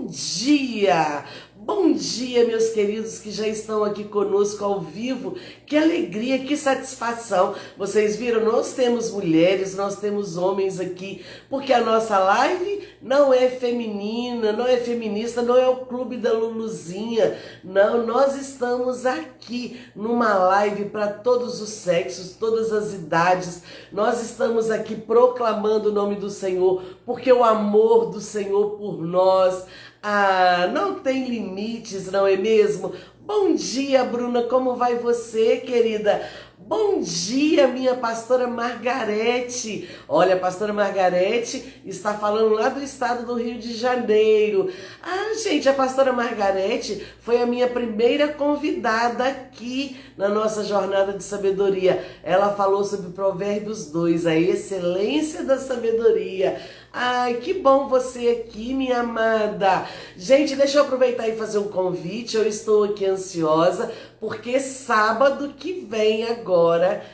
dia! Bom dia, meus queridos que já estão aqui conosco ao vivo. Que alegria, que satisfação. Vocês viram, nós temos mulheres, nós temos homens aqui, porque a nossa live não é feminina, não é feminista, não é o Clube da Luluzinha. Não, nós estamos aqui numa live para todos os sexos, todas as idades. Nós estamos aqui proclamando o nome do Senhor, porque o amor do Senhor por nós não tem limites, não é mesmo? Bom dia, Bruna, como vai você, querida? Bom dia, minha pastora Margarete. Olha, a pastora Margarete está falando lá do estado do Rio de Janeiro. Gente, a pastora Margarete foi a minha primeira convidada aqui na nossa jornada de sabedoria. Ela falou sobre Provérbios 2, a excelência da sabedoria. Ai, que bom você aqui, minha amada. Gente, deixa eu aproveitar e fazer um convite. Eu estou aqui ansiosa, porque sábado que vem agora,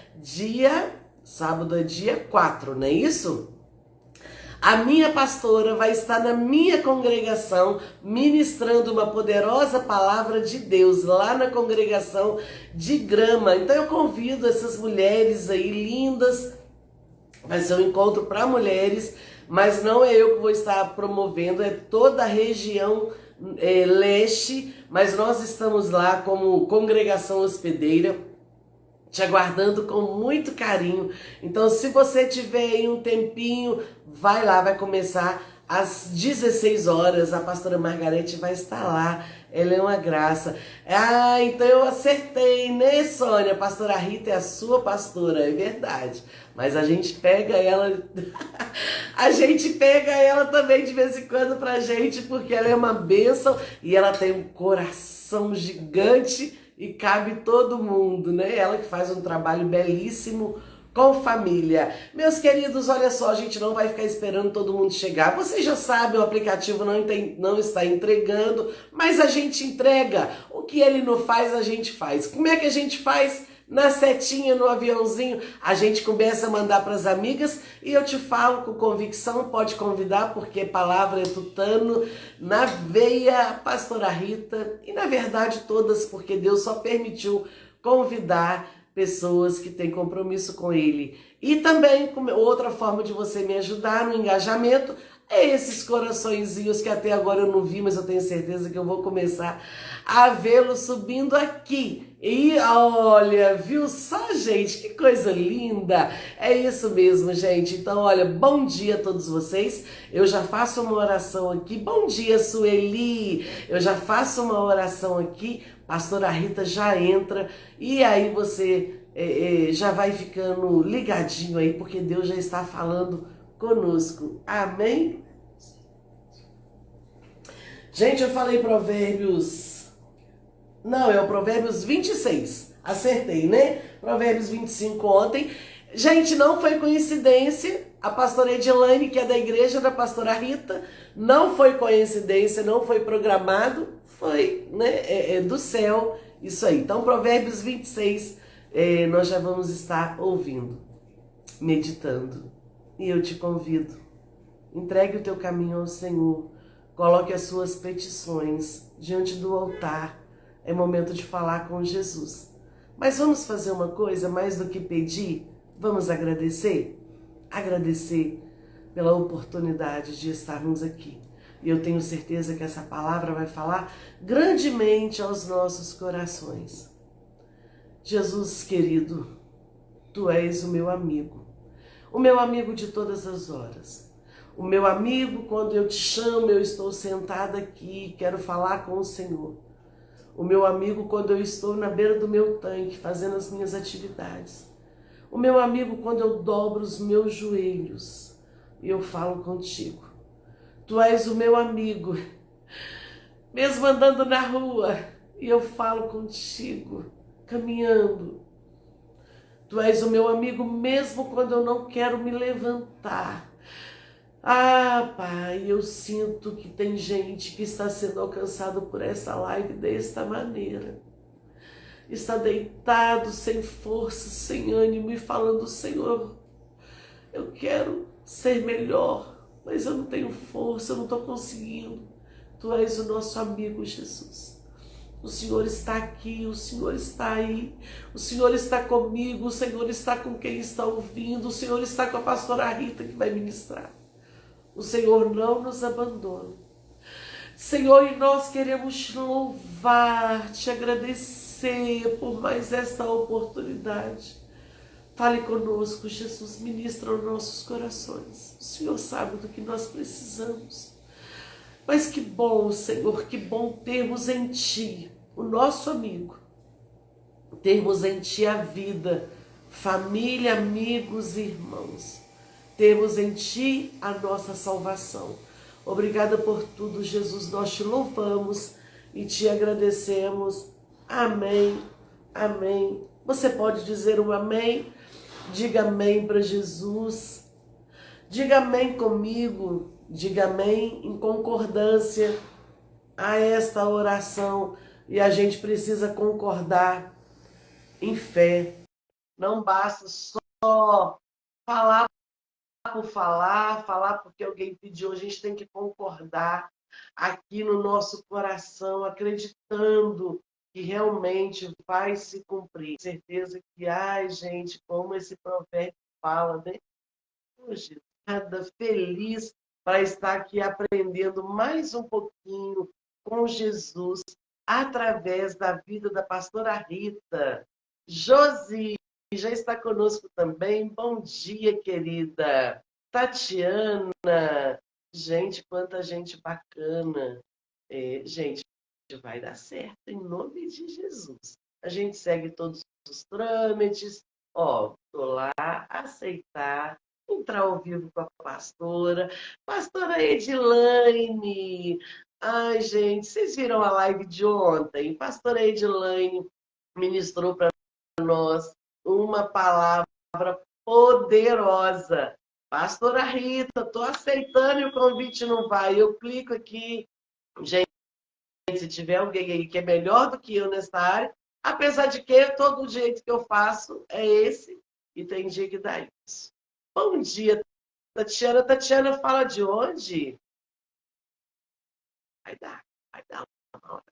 sábado é dia 4, não é isso? A minha pastora vai estar na minha congregação ministrando uma poderosa palavra de Deus lá na congregação de Grama. Então eu convido essas mulheres aí lindas. Vai ser um encontro para mulheres, mas não é eu que vou estar promovendo, é toda a região leste, mas nós estamos lá como congregação hospedeira, te aguardando com muito carinho. Então, se você tiver aí um tempinho, vai lá, vai começar às 16 horas, a pastora Margarete vai estar lá, ela é uma graça. Então eu acertei, né, Sônia? A pastora Rita é a sua pastora, é verdade. Mas a gente pega ela, a gente pega ela também de vez em quando pra gente, porque ela é uma bênção e ela tem um coração gigante e cabe todo mundo, né? Ela que faz um trabalho belíssimo com família. Meus queridos, olha só, a gente não vai ficar esperando todo mundo chegar. Vocês já sabem, o aplicativo não está entregando, mas a gente entrega. O que ele não faz, a gente faz. Como é que a gente faz? Na setinha, no aviãozinho, a gente começa a mandar para as amigas e eu te falo com convicção, pode convidar, porque palavra é tutano, na veia, pastora Rita, e na verdade todas, porque Deus só permitiu convidar pessoas que têm compromisso com Ele. E também, outra forma de você me ajudar no engajamento, é esses coraçõezinhos que até agora eu não vi, mas eu tenho certeza que eu vou começar a vê-los subindo aqui. E olha, viu só, gente? Que coisa linda! É isso mesmo, gente. Então, olha, bom dia a todos vocês. Eu já faço uma oração aqui. Bom dia, Sueli! Eu já faço uma oração aqui. Pastora Rita já entra. E aí você já vai ficando ligadinho aí, porque Deus já está falando conosco. Amém? Gente, eu falei Provérbios... Não, é o Provérbios 26. Acertei, né? Provérbios 25 ontem. Gente, não foi coincidência. A pastora Edilane, que é da igreja da pastora Rita, não foi coincidência, não foi programado. Foi, né? Do céu, isso aí. Então, Provérbios 26, nós já vamos estar ouvindo, meditando. E eu te convido, entregue o teu caminho ao Senhor, coloque as suas petições diante do altar. É momento de falar com Jesus. Mas vamos fazer uma coisa, mais do que pedir, vamos agradecer? Agradecer pela oportunidade de estarmos aqui. E eu tenho certeza que essa palavra vai falar grandemente aos nossos corações. Jesus querido, Tu és o meu amigo de todas as horas. O meu amigo, quando eu te chamo, eu estou sentada aqui, quero falar com o Senhor. O meu amigo, quando eu estou na beira do meu tanque, fazendo as minhas atividades. O meu amigo, quando eu dobro os meus joelhos e eu falo contigo. Tu és o meu amigo, mesmo andando na rua, e eu falo contigo, caminhando. Tu és o meu amigo mesmo quando eu não quero me levantar. Pai, eu sinto que tem gente que está sendo alcançado por essa live desta maneira. Está deitado, sem força, sem ânimo e falando, Senhor, eu quero ser melhor, mas eu não tenho força, eu não estou conseguindo. Tu és o nosso amigo, Jesus. O Senhor está aqui, o Senhor está aí, o Senhor está comigo, o Senhor está com quem está ouvindo, o Senhor está com a pastora Rita que vai ministrar. O Senhor não nos abandona. Senhor, e nós queremos te louvar, te agradecer por mais esta oportunidade. Fale conosco, Jesus, ministra os nossos corações. O Senhor sabe do que nós precisamos. Mas que bom, Senhor, que bom termos em Ti o nosso amigo, termos em Ti a vida, família, amigos e irmãos, termos em Ti a nossa salvação. Obrigada por tudo, Jesus, nós te louvamos e te agradecemos. Amém, amém. Você pode dizer um amém? Diga amém para Jesus. Diga amém comigo. Diga amém em concordância a esta oração. E a gente precisa concordar em fé. Não basta só falar por falar porque alguém pediu. A gente tem que concordar aqui no nosso coração, acreditando que realmente vai se cumprir. Certeza que, ai, gente, como esse provérbio fala, né? Hoje, nada feliz para estar aqui aprendendo mais um pouquinho com Jesus através da vida da pastora Rita. Josi já está conosco também. Bom dia, querida. Tatiana. Gente, quanta gente bacana. Gente, vai dar certo em nome de Jesus. A gente segue todos os trâmites. Ó, tô lá, aceitar, entrar ao vivo com a pastora. Pastora Edilane. Ai, gente, vocês viram a live de ontem? Pastora Edilane ministrou para nós uma palavra poderosa. Pastora Rita, estou aceitando e o convite não vai. Eu clico aqui. Gente, se tiver alguém aí que é melhor do que eu nessa área, apesar de que todo jeito que eu faço é esse, e tem dia que dá isso. Bom dia, Tatiana. Tatiana fala de onde? Vai dar uma hora.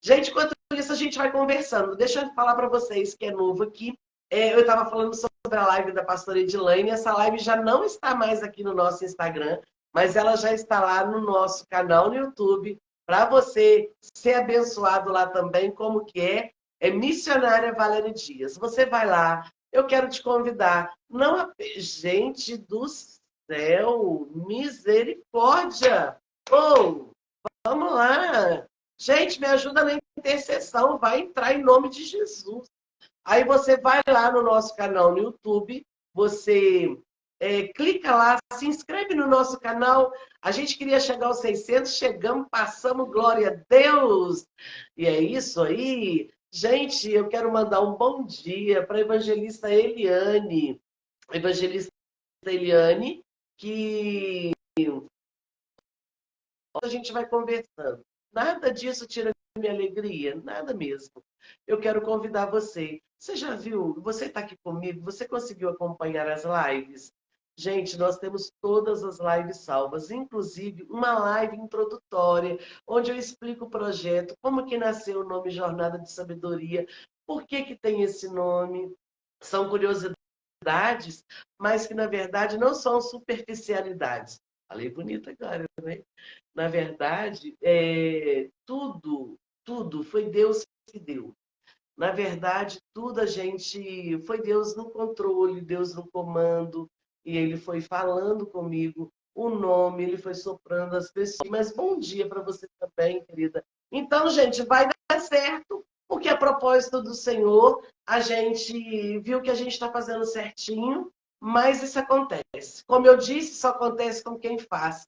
Gente, enquanto isso a gente vai conversando. Deixa eu falar para vocês que é novo aqui. Eu estava falando sobre a live da pastora Edilane. Essa live já não está mais aqui no nosso Instagram, mas ela já está lá no nosso canal no YouTube, para você ser abençoado lá também, como que é Missionária Valéria Dias. Você vai lá, eu quero te convidar. Não, gente do céu, misericórdia! Oh, vamos lá! Gente, me ajuda na intercessão, vai entrar em nome de Jesus. Aí você vai lá no nosso canal no YouTube, você clica lá, se inscreve no nosso canal. A gente queria chegar aos 600, chegamos, passamos, glória a Deus. E é isso aí. Gente, eu quero mandar um bom dia para a evangelista Eliane. Evangelista Eliane, que a gente vai conversando. Nada disso tira minha alegria, nada mesmo. Eu quero convidar você. Você já viu? Você está aqui comigo? Você conseguiu acompanhar as lives? Gente, nós temos todas as lives salvas, inclusive uma live introdutória, onde eu explico o projeto, como que nasceu o nome Jornada de Sabedoria, por que que tem esse nome. São curiosidades, mas que, na verdade, não são superficialidades. Falei bonito agora, né? Na verdade, tudo foi Deus que deu. Na verdade, tudo foi Deus no controle, Deus no comando, e Ele foi falando comigo o nome, Ele foi soprando as pessoas. Mas bom dia para você também, querida. Então, gente, vai dar certo, porque a propósito do Senhor, a gente viu que a gente está fazendo certinho, mas isso acontece. Como eu disse, isso acontece com quem faz.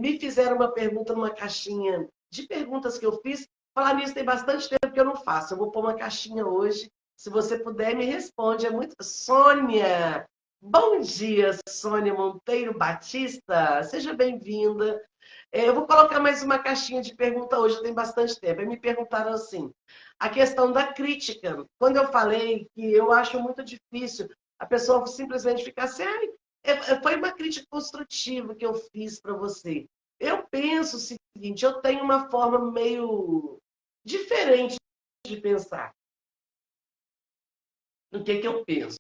Me fizeram uma pergunta numa caixinha de perguntas que eu fiz. Falar nisso tem bastante tempo que eu não faço. Eu vou pôr uma caixinha hoje. Se você puder, me responde. É muito. Sônia! Bom dia, Sônia Monteiro Batista. Seja bem-vinda. Eu vou colocar mais uma caixinha de pergunta hoje, tem bastante tempo. Aí me perguntaram assim, a questão da crítica. Quando eu falei que eu acho muito difícil a pessoa simplesmente ficar assim, foi uma crítica construtiva que eu fiz para você. Eu penso o seguinte, eu tenho uma forma meio diferente de pensar. O que eu penso?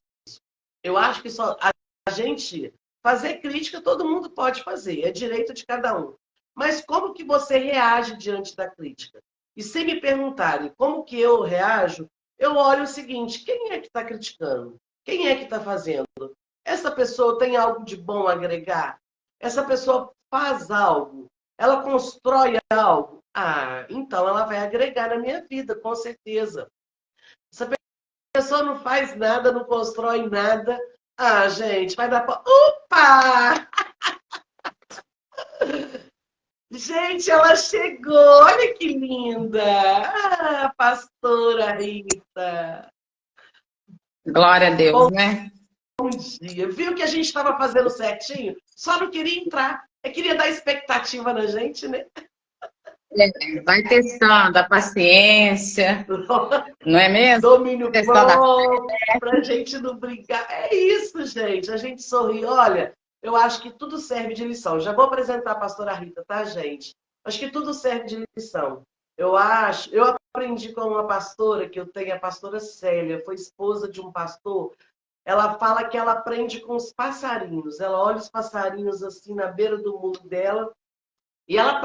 Eu acho que só a gente fazer crítica todo mundo pode fazer, é direito de cada um. Mas como que você reage diante da crítica? E se me perguntarem como que eu reajo, eu olho o seguinte, quem é que está criticando? Quem é que está fazendo? Essa pessoa tem algo de bom a agregar? Essa pessoa faz algo? Ela constrói algo? Ah, então ela vai agregar na minha vida, com certeza. Essa pessoa não faz nada, não constrói nada. Ah, gente, vai dar pra... Opa! Gente, ela chegou! Olha que linda! Ah, pastora Rita! Glória a Deus, Bom né? dia. Viu que a gente estava fazendo certinho? Só não queria entrar. Eu queria dar expectativa na gente, né? Vai testando a paciência, não é mesmo? Domínio Testando a... próprio, para a gente não brigar. É isso, gente. A gente sorri. Olha, eu acho que tudo serve de lição. Já vou apresentar a pastora Rita, tá, gente? Acho que tudo serve de lição. Eu aprendi com uma pastora que eu tenho, a pastora Célia, foi esposa de um pastor. Ela fala que ela aprende com os passarinhos. Ela olha os passarinhos assim na beira do mundo dela e ela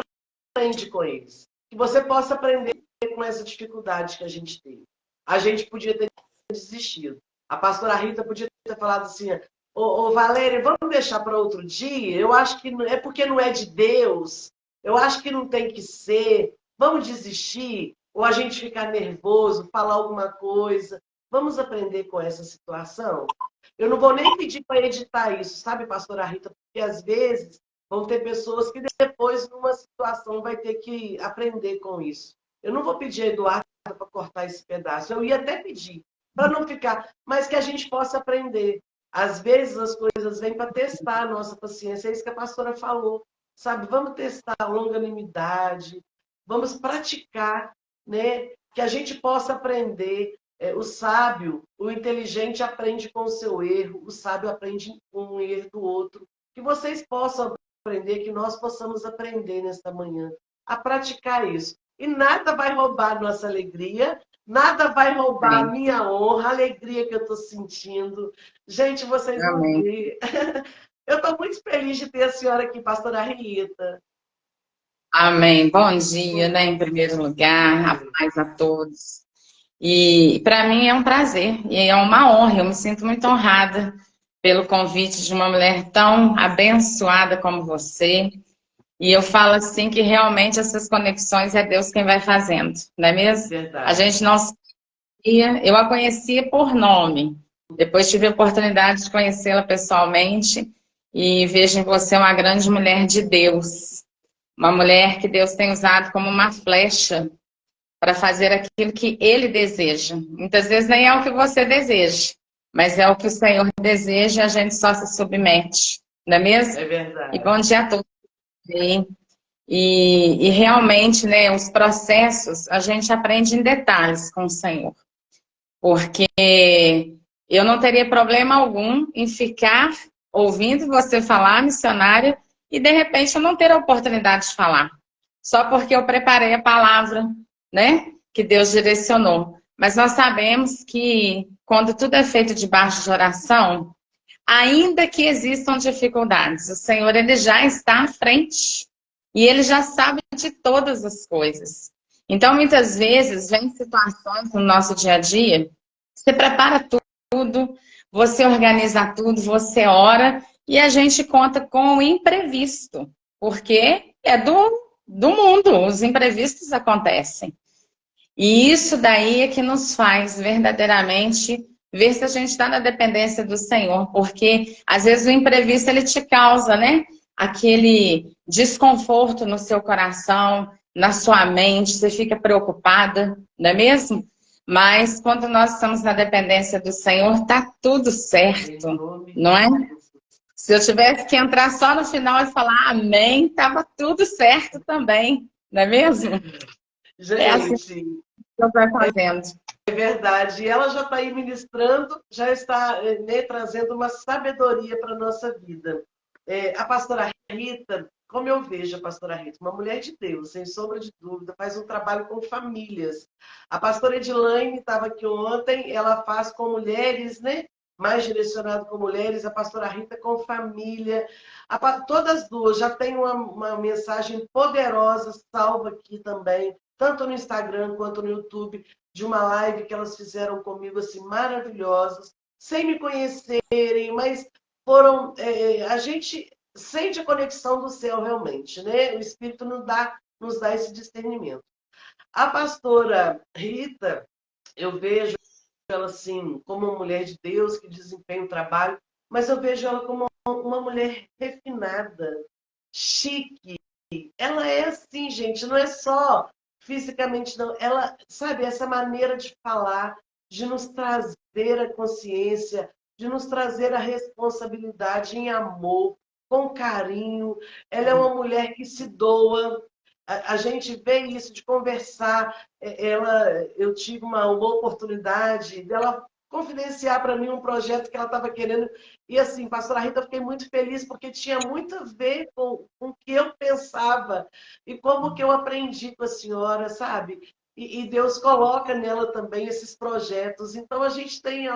aprende com eles. Que você possa aprender com essa dificuldade que a gente tem. A gente podia ter desistido. A pastora Rita podia ter falado assim, ô Valéria, vamos deixar para outro dia? Eu acho que é porque não é de Deus. Eu acho que não tem que ser. Vamos desistir? Ou a gente ficar nervoso, falar alguma coisa. Vamos aprender com essa situação? Eu não vou nem pedir para editar isso, sabe, pastora Rita? Porque às vezes vão ter pessoas que depois, numa situação, vai ter que aprender com isso. Eu não vou pedir a Eduardo para cortar esse pedaço. Eu ia até pedir, para não ficar, mas que a gente possa aprender. Às vezes as coisas vêm para testar a nossa paciência. É isso que a pastora falou, sabe? Vamos testar a longanimidade, vamos praticar, né? Que a gente possa aprender. O sábio, o inteligente aprende com o seu erro, o sábio aprende com o erro do outro. Que vocês possam aprender, que nós possamos aprender nesta manhã a praticar isso. E nada vai roubar nossa alegria, nada vai roubar a Amém. minha honra, a alegria que eu estou sentindo. Gente, vocês vão Amém. ver. Eu estou muito feliz de ter a senhora aqui, pastora Rita. Amém. Bom dia, né? Em primeiro lugar, a paz a todos. E para mim é um prazer e é uma honra. Eu me sinto muito honrada pelo convite de uma mulher tão abençoada como você. E eu falo assim que realmente essas conexões é Deus quem vai fazendo, não é mesmo? Verdade. A gente não sabia, eu a conhecia por nome. Depois tive a oportunidade de conhecê-la pessoalmente e vejo em você uma grande mulher de Deus. Uma mulher que Deus tem usado como uma flecha para fazer aquilo que Ele deseja. Muitas vezes nem é o que você deseja, mas é o que o Senhor deseja e a gente só se submete, não é mesmo? É verdade. E bom dia a todos. E realmente, né, os processos a gente aprende em detalhes com o Senhor. Porque eu não teria problema algum em ficar ouvindo você falar, missionária, e de repente eu não ter a oportunidade de falar. Só porque eu preparei a palavra, né, que Deus direcionou. Mas nós sabemos que quando tudo é feito debaixo de oração, ainda que existam dificuldades, o Senhor ele já está à frente. E ele já sabe de todas as coisas. Então, muitas vezes, vem situações no nosso dia a dia, você prepara tudo, você organiza tudo, você ora, e a gente conta com o imprevisto, porque é do mundo, os imprevistos acontecem. E isso daí é que nos faz verdadeiramente ver se a gente está na dependência do Senhor, porque às vezes o imprevisto ele te causa, né? Aquele desconforto no seu coração, na sua mente, você fica preocupada, não é mesmo? Mas quando nós estamos na dependência do Senhor, tá tudo certo, não é? Se eu tivesse que entrar só no final e falar amém, tava tudo certo também, não é mesmo? Gente, É assim que Deus vai fazendo. é verdade. E ela já está aí ministrando, já está, né, trazendo uma sabedoria para a nossa vida. A pastora Rita, como eu vejo a pastora Rita, uma mulher de Deus, sem sombra de dúvida, faz um trabalho com famílias. A pastora Edilaine estava aqui ontem, ela faz com mulheres, né? Mais direcionado com mulheres, a pastora Rita com família. Todas duas já tem uma mensagem poderosa, salva aqui também, tanto no Instagram quanto no YouTube, de uma live que elas fizeram comigo, assim, maravilhosas, sem me conhecerem, mas foram. A gente sente a conexão do céu realmente, né? O Espírito nos dá esse discernimento. A pastora Rita, eu vejo ela assim como uma mulher de Deus que desempenha o trabalho, mas eu vejo ela como uma mulher refinada, chique. Ela é assim, gente, não é só fisicamente, não. Ela, sabe, essa maneira de falar, de nos trazer a consciência, de nos trazer a responsabilidade em amor, com carinho. Ela é uma mulher que se doa. A gente vê isso de conversar. Eu tive uma oportunidade dela confidenciar para mim um projeto que ela estava querendo. E assim, pastora Rita, eu fiquei muito feliz porque tinha muito a ver com o que eu pensava e como que eu aprendi com a senhora, sabe? E Deus coloca nela também esses projetos. Então a gente tem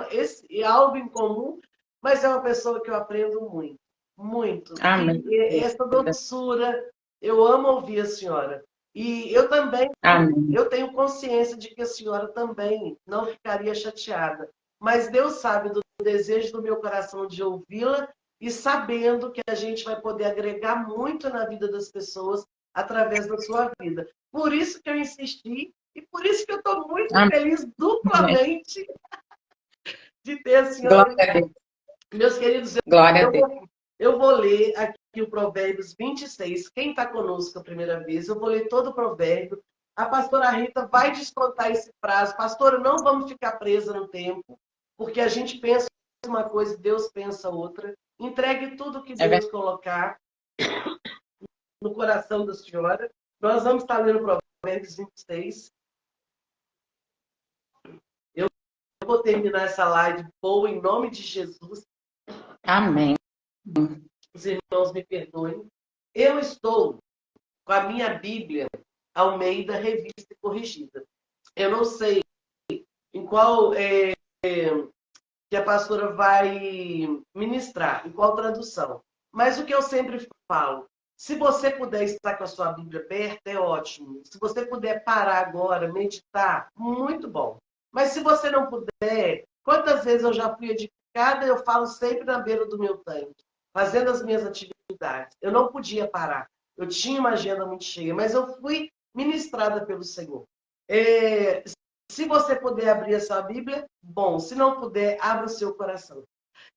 algo em comum, mas é uma pessoa que eu aprendo muito, muito. Amém. E essa doçura, eu amo ouvir a senhora. E eu também, Amém. eu tenho consciência de que a senhora também não ficaria chateada. Mas Deus sabe do desejo do meu coração de ouvi-la e sabendo que a gente vai poder agregar muito na vida das pessoas através da sua vida. Por isso que eu insisti e por isso que eu estou muito feliz Amém. duplamente de ter a senhora. Glória a Deus. Meus queridos, Glória a Deus. eu vou ler aqui o Provérbios 26. Quem está conosco a primeira vez, eu vou ler todo o provérbio. A pastora Rita vai descontar esse prazo. Pastora, não vamos ficar presa no tempo, porque a gente pensa uma coisa e Deus pensa outra. Entregue tudo que Deus colocar no coração da senhora. Nós vamos estar lendo Provérbios 26. Eu vou terminar essa live boa em nome de Jesus. Amém. Os irmãos me perdoem. Eu estou com a minha Bíblia Almeida Revista e Corrigida. Eu não sei em qual que a pastora vai ministrar, em qual tradução. Mas o que eu sempre falo, se você puder estar com a sua Bíblia aberta, é ótimo. Se você puder parar agora, meditar, muito bom. Mas se você não puder, quantas vezes eu já fui edificada, eu falo sempre na beira do meu tanque, fazendo as minhas atividades. Eu não podia parar. Eu tinha uma agenda muito cheia, mas eu fui ministrada pelo Senhor. Se você puder abrir a sua Bíblia, bom. Se não puder, abra o seu coração.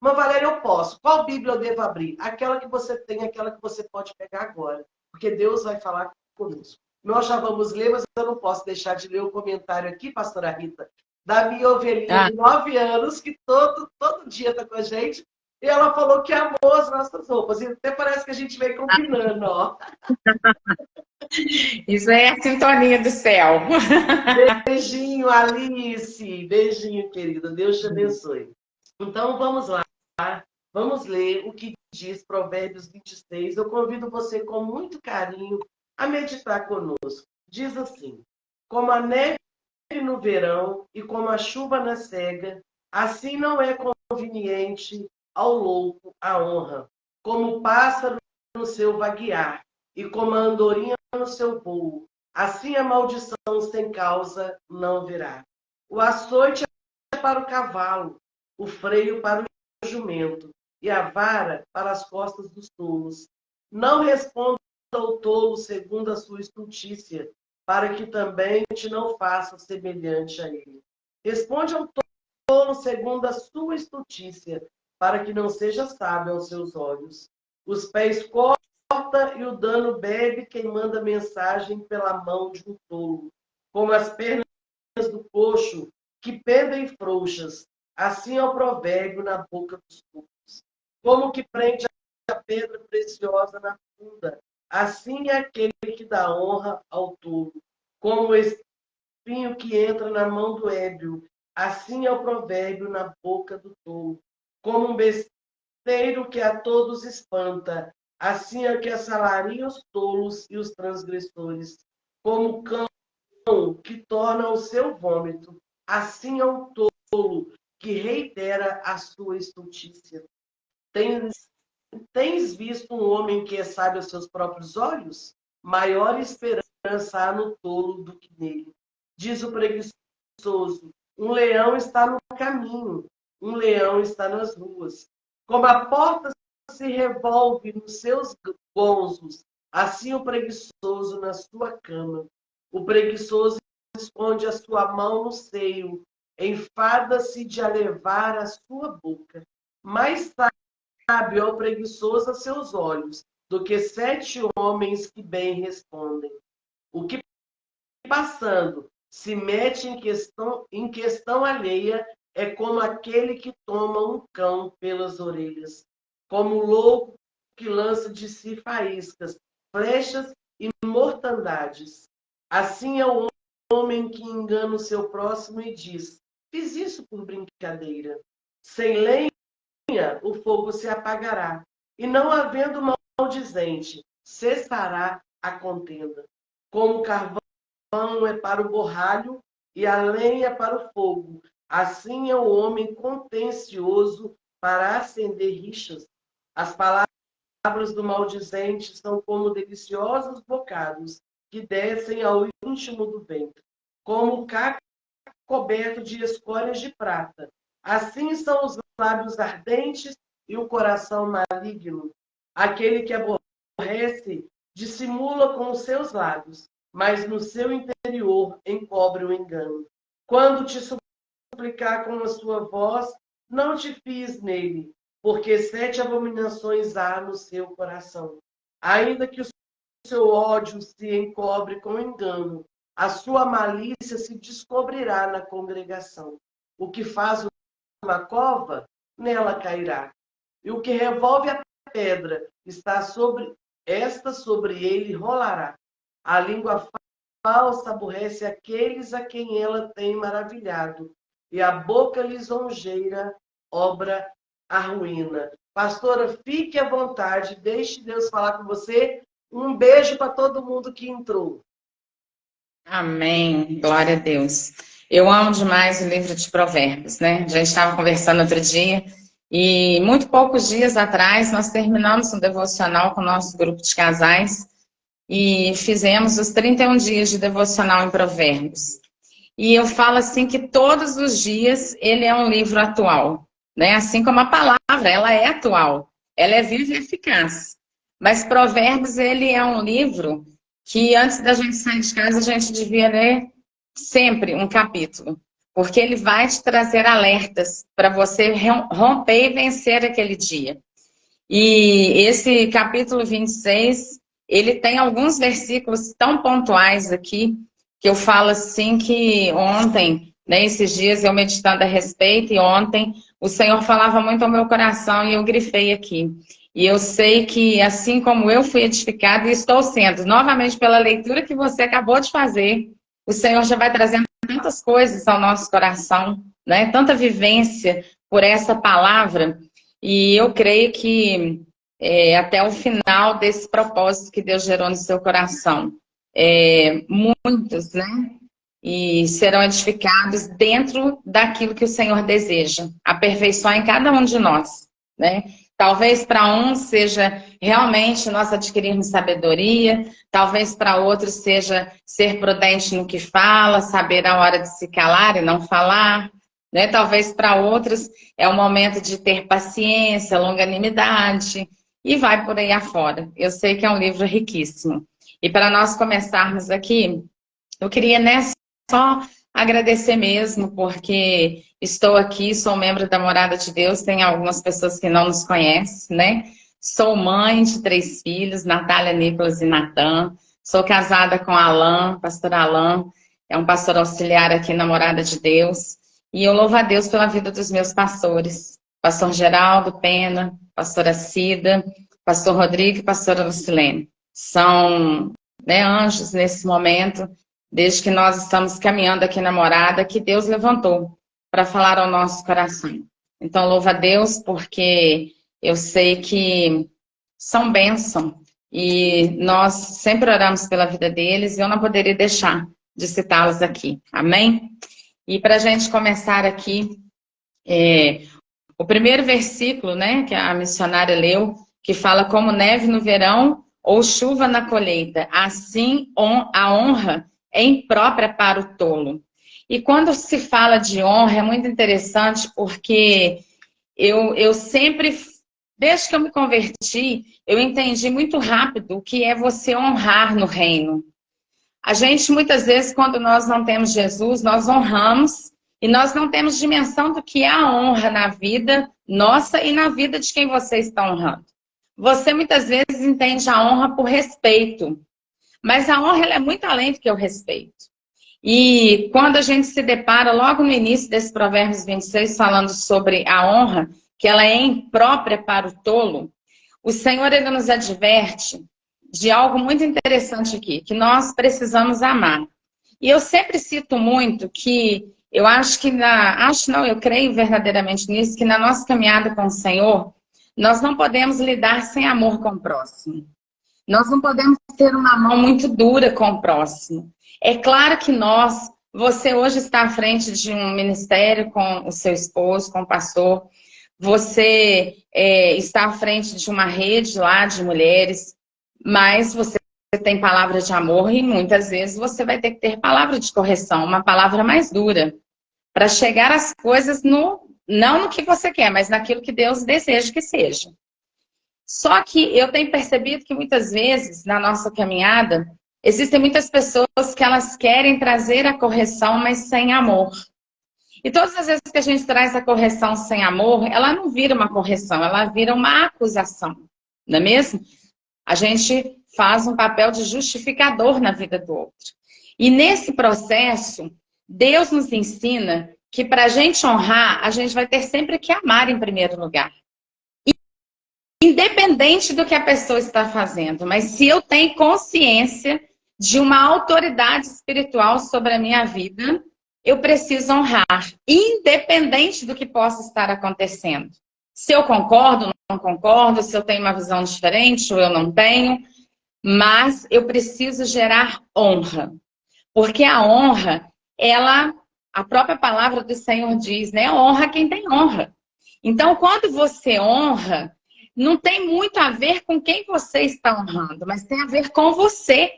Mas, Valéria, eu posso. Qual Bíblia eu devo abrir? Aquela que você tem, aquela que você pode pegar agora. Porque Deus vai falar conosco. Nós já vamos ler, mas eu não posso deixar de ler o comentário aqui, pastora Rita, da minha ovelhinha de 9 anos, que todo dia está com a gente. E ela falou que amou as nossas roupas. E até parece que a gente vem combinando, ó. Isso é a sintonia do céu. Beijinho, Alice. Beijinho, querida. Deus te abençoe. Então, vamos lá. Vamos ler o que diz Provérbios 26. Eu convido você com muito carinho a meditar conosco. Diz assim: como a neve no verão e como a chuva na cega, assim não é conveniente ao louco a honra, como o pássaro no seu vaguear e como a andorinha no seu voo. Assim a maldição sem causa não virá. O açoite é para o cavalo, o freio para o jumento e a vara para as costas dos tolos. Não responda ao tolo segundo a sua estultícia, para que também te não faça semelhante a ele. Responde ao tolo segundo a sua estultícia, para que não seja sábio aos seus olhos. Os pés corta e o dano bebe quem manda mensagem pela mão de um tolo. Como as pernas do coxo que pendem frouxas, assim é o provérbio na boca dos tolos. Como que prende a pedra preciosa na funda, assim é aquele que dá honra ao tolo. Como o espinho que entra na mão do ébrio, assim é o provérbio na boca do tolo. Como um besteiro que a todos espanta, assim é que assalaria os tolos e os transgressores, como o cão que torna o seu vômito, assim é o tolo que reitera a sua estultícia. Tens visto um homem que é sábio aos seus próprios olhos? Maior esperança há no tolo do que nele. Diz o preguiçoso: um leão está no caminho, um leão está nas ruas. Como a porta se revolve nos seus gonzos, assim o preguiçoso na sua cama. O preguiçoso esconde a sua mão no seio, enfada-se de a levar à sua boca. Mais sábio é o preguiçoso a seus olhos, do que 7 homens que bem respondem. O que passando se mete em questão alheia é como aquele que toma um cão pelas orelhas, como o louco que lança de si faíscas, flechas e mortandades. Assim é o homem que engana o seu próximo e diz: fiz isso por brincadeira. Sem lenha, o fogo se apagará, e não havendo maldizente, cessará a contenda. Como o carvão é para o borralho e a lenha para o fogo, assim é o homem contencioso para acender rixas. As palavras do maldizente são como deliciosos bocados que descem ao íntimo do ventre, como o caco coberto de escórias de prata. Assim são os lábios ardentes e o coração maligno. Aquele que aborrece dissimula com os seus lábios, mas no seu interior encobre o engano. Quando te suplicar com a sua voz, não te fies nele, porque 7 abominações há no seu coração. Ainda que o seu ódio se encobre com engano, a sua malícia se descobrirá na congregação. O que faz uma cova, nela cairá. E o que revolve a pedra, sobre ele rolará. A língua falsa aborrece aqueles a quem ela tem maravilhado, e a boca lisonjeira obra a ruína. Pastora, fique à vontade, deixe Deus falar com você. Um beijo para todo mundo que entrou. Amém. Glória a Deus. Eu amo demais o livro de Provérbios, né? A gente estava conversando outro dia e muito poucos dias atrás nós terminamos um devocional com o nosso grupo de casais e fizemos os 31 dias de devocional em Provérbios. E eu falo assim que todos os dias ele é um livro atual, né? Assim como a palavra, ela é atual, ela é viva e eficaz. Mas Provérbios, ele é um livro que antes da gente sair de casa, a gente devia ler sempre um capítulo, porque ele vai te trazer alertas para você romper e vencer aquele dia. E esse capítulo 26, ele tem alguns versículos tão pontuais aqui, que eu falo assim que ontem, né, esses dias eu meditando a respeito, e ontem o Senhor falava muito ao meu coração e eu grifei aqui. E eu sei que assim como eu fui edificada e estou sendo, novamente pela leitura que você acabou de fazer, o Senhor já vai trazendo tantas coisas ao nosso coração, né? Tanta vivência por essa palavra. E eu creio que até o final desse propósito que Deus gerou no seu coração, muitos, né? E serão edificados dentro daquilo que o Senhor deseja, aperfeiçoar em cada um de nós, né? Talvez para um seja realmente nós adquirirmos sabedoria, talvez para outros seja ser prudente no que fala, saber a hora de se calar e não falar, né? Talvez para outros é o momento de ter paciência, longanimidade, e vai por aí afora. Eu sei que é um livro riquíssimo. E para nós começarmos aqui, eu queria, né, só agradecer mesmo, porque estou aqui, sou membro da Morada de Deus, tem algumas pessoas que não nos conhecem, né? Sou mãe de 3 filhos, Natália, Nicolas e Natan. Sou casada com Alan, pastor Alan, é um pastor auxiliar aqui na Morada de Deus. E eu louvo a Deus pela vida dos meus pastores, pastor Geraldo Pena, pastora Cida, pastor Rodrigo e pastora Lucilene. São, né, anjos nesse momento, desde que nós estamos caminhando aqui na Morada, que Deus levantou para falar ao nosso coração. Então, louva a Deus, porque eu sei que são bênção. E nós sempre oramos pela vida deles e eu não poderia deixar de citá-los aqui. Amém? E para a gente começar aqui, o primeiro versículo, né, que a missionária leu, que fala como neve no verão ou chuva na colheita, assim a honra é imprópria para o tolo. E quando se fala de honra, é muito interessante porque eu sempre, desde que eu me converti, eu entendi muito rápido o que é você honrar no reino. A gente, muitas vezes, quando nós não temos Jesus, nós honramos e nós não temos dimensão do que é a honra na vida nossa e na vida de quem você está honrando. Você, muitas vezes, entende a honra por respeito, mas a honra ela é muito além do que o respeito. E quando a gente se depara logo no início desse Provérbios 26, falando sobre a honra, que ela é imprópria para o tolo, o Senhor ele nos adverte de algo muito interessante aqui, que nós precisamos amar. E eu sempre cito muito que eu acho que eu creio verdadeiramente nisso, que na nossa caminhada com o Senhor, nós não podemos lidar sem amor com o próximo. Nós não podemos ter uma mão muito dura com o próximo. É claro que você hoje está à frente de um ministério com o seu esposo, com o pastor, você está à frente de uma rede lá de mulheres, mas você tem palavra de amor e muitas vezes você vai ter que ter palavra de correção, uma palavra mais dura, para chegar às coisas não no que você quer, mas naquilo que Deus deseja que seja. Só que eu tenho percebido que muitas vezes, na nossa caminhada, existem muitas pessoas que elas querem trazer a correção, mas sem amor. E todas as vezes que a gente traz a correção sem amor, ela não vira uma correção, ela vira uma acusação, não é mesmo? A gente faz um papel de justificador na vida do outro. E nesse processo, Deus nos ensina que para a gente honrar, a gente vai ter sempre que amar em primeiro lugar. Independente do que a pessoa está fazendo, mas se eu tenho consciência de uma autoridade espiritual sobre a minha vida, eu preciso honrar, independente do que possa estar acontecendo. Se eu concordo, não concordo, se eu tenho uma visão diferente ou eu não tenho, mas eu preciso gerar honra. Porque a honra, a própria palavra do Senhor diz, né? Honra quem tem honra. Então, quando você honra, não tem muito a ver com quem você está honrando, mas tem a ver com você,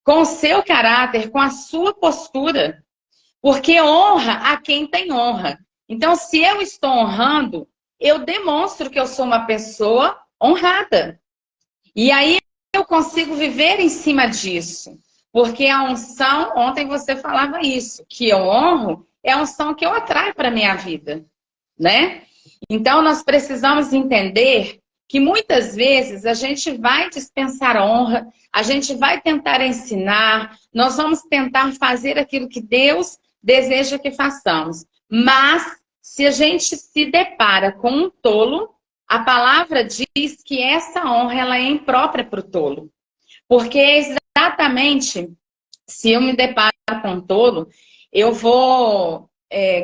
com o seu caráter, com a sua postura. Porque honra a quem tem honra. Então, se eu estou honrando, eu demonstro que eu sou uma pessoa honrada. E aí eu consigo viver em cima disso. Porque a unção, ontem você falava isso, que eu honro, é a unção que eu atraio para a minha vida, né? Então, nós precisamos entender que muitas vezes a gente vai dispensar honra, a gente vai tentar ensinar, nós vamos tentar fazer aquilo que Deus deseja que façamos. Mas, se a gente se depara com um tolo, a palavra diz que essa honra ela é imprópria para o tolo. Porque exatamente, se eu me deparo com um tolo, eu vou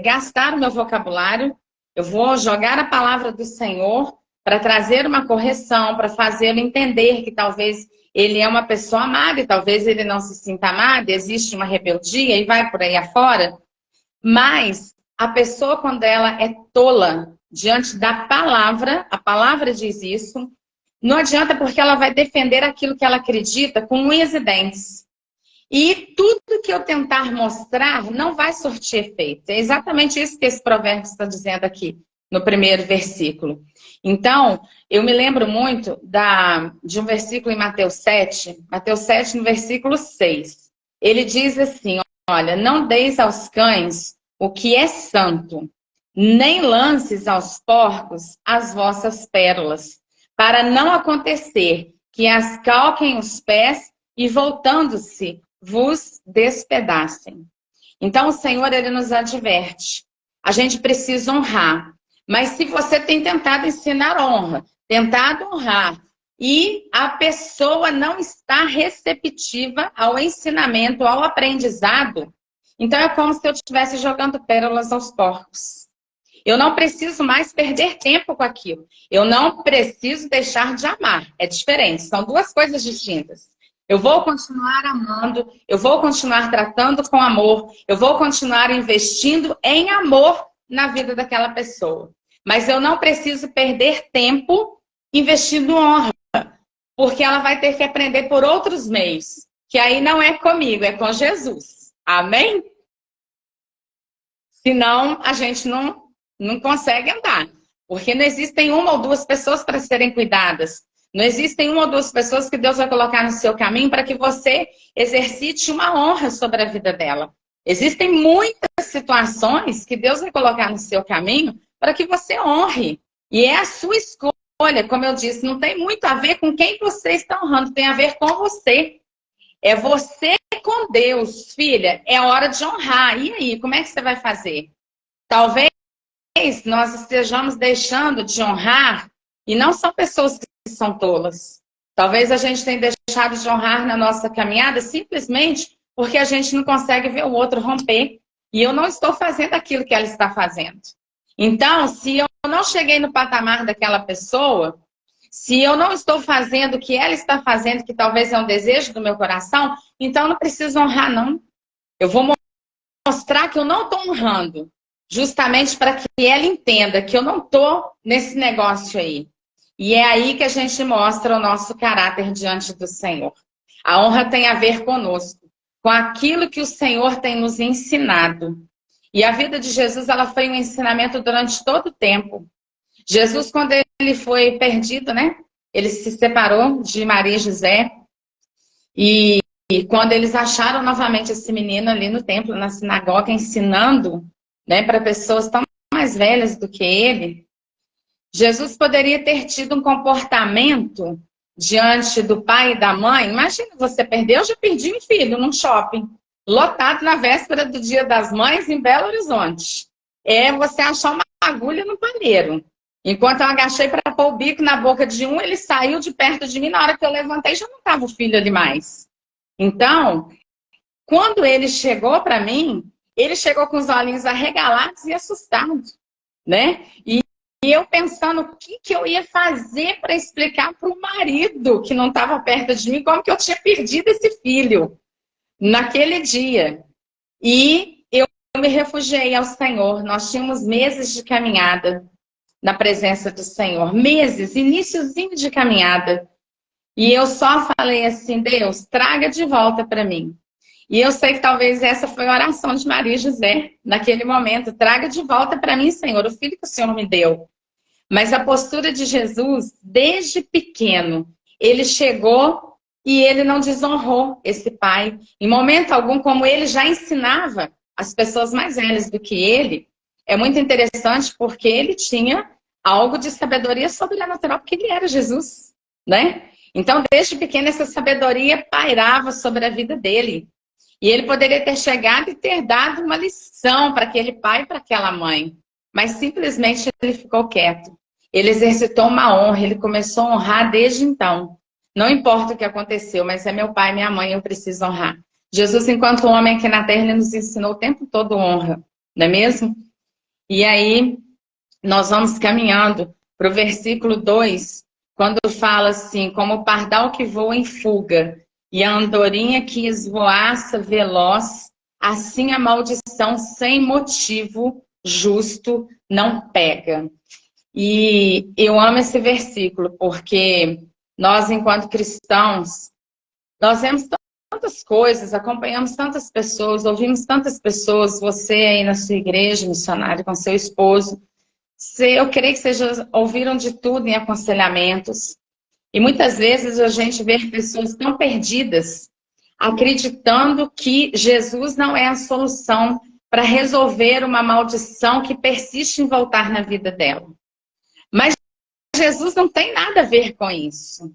gastar o meu vocabulário, eu vou jogar a palavra do Senhor para trazer uma correção, para fazê-lo entender que talvez ele é uma pessoa amada e talvez ele não se sinta amado, existe uma rebeldia e vai por aí afora. Mas a pessoa, quando ela é tola diante da palavra, a palavra diz isso, não adianta porque ela vai defender aquilo que ela acredita com unhas e dentes. E tudo que eu tentar mostrar não vai surtir efeito. É exatamente isso que esse provérbio está dizendo aqui, no primeiro versículo. Então, eu me lembro muito de um versículo em Mateus 7, no versículo 6. Ele diz assim, olha, não deis aos cães o que é santo, nem lances aos porcos as vossas pérolas, para não acontecer que as calquem os pés e voltando-se vos despedacem. Então o Senhor ele nos adverte. A gente precisa honrar. Mas se você tem tentado ensinar honra, tentado honrar, e a pessoa não está receptiva ao ensinamento, ao aprendizado, então é como se eu estivesse jogando pérolas aos porcos. Eu não preciso mais perder tempo com aquilo. Eu não preciso deixar de amar. É diferente, são duas coisas distintas. Eu vou continuar amando, eu vou continuar tratando com amor, eu vou continuar investindo em amor na vida daquela pessoa. Mas eu não preciso perder tempo investindo honra, porque ela vai ter que aprender por outros meios, que aí não é comigo, é com Jesus. Amém? Senão a gente não consegue andar, porque não existem uma ou duas pessoas para serem cuidadas. Não existem uma ou duas pessoas que Deus vai colocar no seu caminho para que você exercite uma honra sobre a vida dela. Existem muitas situações que Deus vai colocar no seu caminho para que você honre. E é a sua escolha, como eu disse, não tem muito a ver com quem você está honrando, tem a ver com você. É você com Deus, filha, é hora de honrar. E aí, como é que você vai fazer? Talvez nós estejamos deixando de honrar, e não são pessoas que são tolas. Talvez a gente tenha deixado de honrar na nossa caminhada simplesmente porque a gente não consegue ver o outro romper. E eu não estou fazendo aquilo que ela está fazendo. Então, se eu não cheguei no patamar daquela pessoa, se eu não estou fazendo o que ela está fazendo, que talvez é um desejo do meu coração, então eu não preciso honrar, não. Eu vou mostrar que eu não estou honrando, justamente para que ela entenda que eu não estou nesse negócio aí. E é aí que a gente mostra o nosso caráter diante do Senhor. A honra tem a ver conosco, com aquilo que o Senhor tem nos ensinado. E a vida de Jesus, ela foi um ensinamento durante todo o tempo. Jesus, quando ele foi perdido, né? Ele se separou de Maria e José. E quando eles acharam novamente esse menino ali no templo, na sinagoga, ensinando, né, para pessoas tão mais velhas do que ele, Jesus poderia ter tido um comportamento diante do pai e da mãe. Imagina, você perdeu, eu já perdi um filho num shopping, lotado na véspera do Dia das Mães em Belo Horizonte. É você achar uma agulha no palheiro. Enquanto eu agachei para pôr o bico na boca de um, ele saiu de perto de mim. Na hora que eu levantei, já não estava o filho ali mais. Então, quando ele chegou para mim, ele chegou com os olhinhos arregalados e assustados, né? E eu pensando o que eu ia fazer para explicar para o marido que não estava perto de mim como que eu tinha perdido esse filho naquele dia. E eu me refugiei ao Senhor. Nós tínhamos meses de caminhada na presença do Senhor. Meses, iniciozinho de caminhada. E eu só falei assim, Deus, traga de volta para mim. E eu sei que talvez essa foi a oração de Maria e José naquele momento. Traga de volta para mim, Senhor, o filho que o Senhor me deu. Mas a postura de Jesus, desde pequeno, ele chegou e ele não desonrou esse pai. Em momento algum, como ele já ensinava as pessoas mais velhas do que ele, é muito interessante porque ele tinha algo de sabedoria sobrenatural, porque ele era Jesus, né? Então, desde pequeno, essa sabedoria pairava sobre a vida dele. E ele poderia ter chegado e ter dado uma lição para aquele pai e para aquela mãe. Mas simplesmente ele ficou quieto. Ele exercitou uma honra, ele começou a honrar desde então. Não importa o que aconteceu, mas é meu pai e minha mãe, eu preciso honrar. Jesus, enquanto homem aqui na terra, ele nos ensinou o tempo todo honra, não é mesmo? E aí, nós vamos caminhando para o versículo 2, quando fala assim, como o pardal que voa em fuga, e a andorinha que esvoaça veloz, assim a maldição sem motivo justo não pega. E eu amo esse versículo, porque nós, enquanto cristãos, nós vemos tantas coisas, acompanhamos tantas pessoas, ouvimos tantas pessoas, você aí na sua igreja, missionário, com seu esposo, eu creio que vocês ouviram de tudo em aconselhamentos. E muitas vezes a gente vê pessoas tão perdidas, acreditando que Jesus não é a solução para resolver uma maldição que persiste em voltar na vida dela. Mas Jesus não tem nada a ver com isso.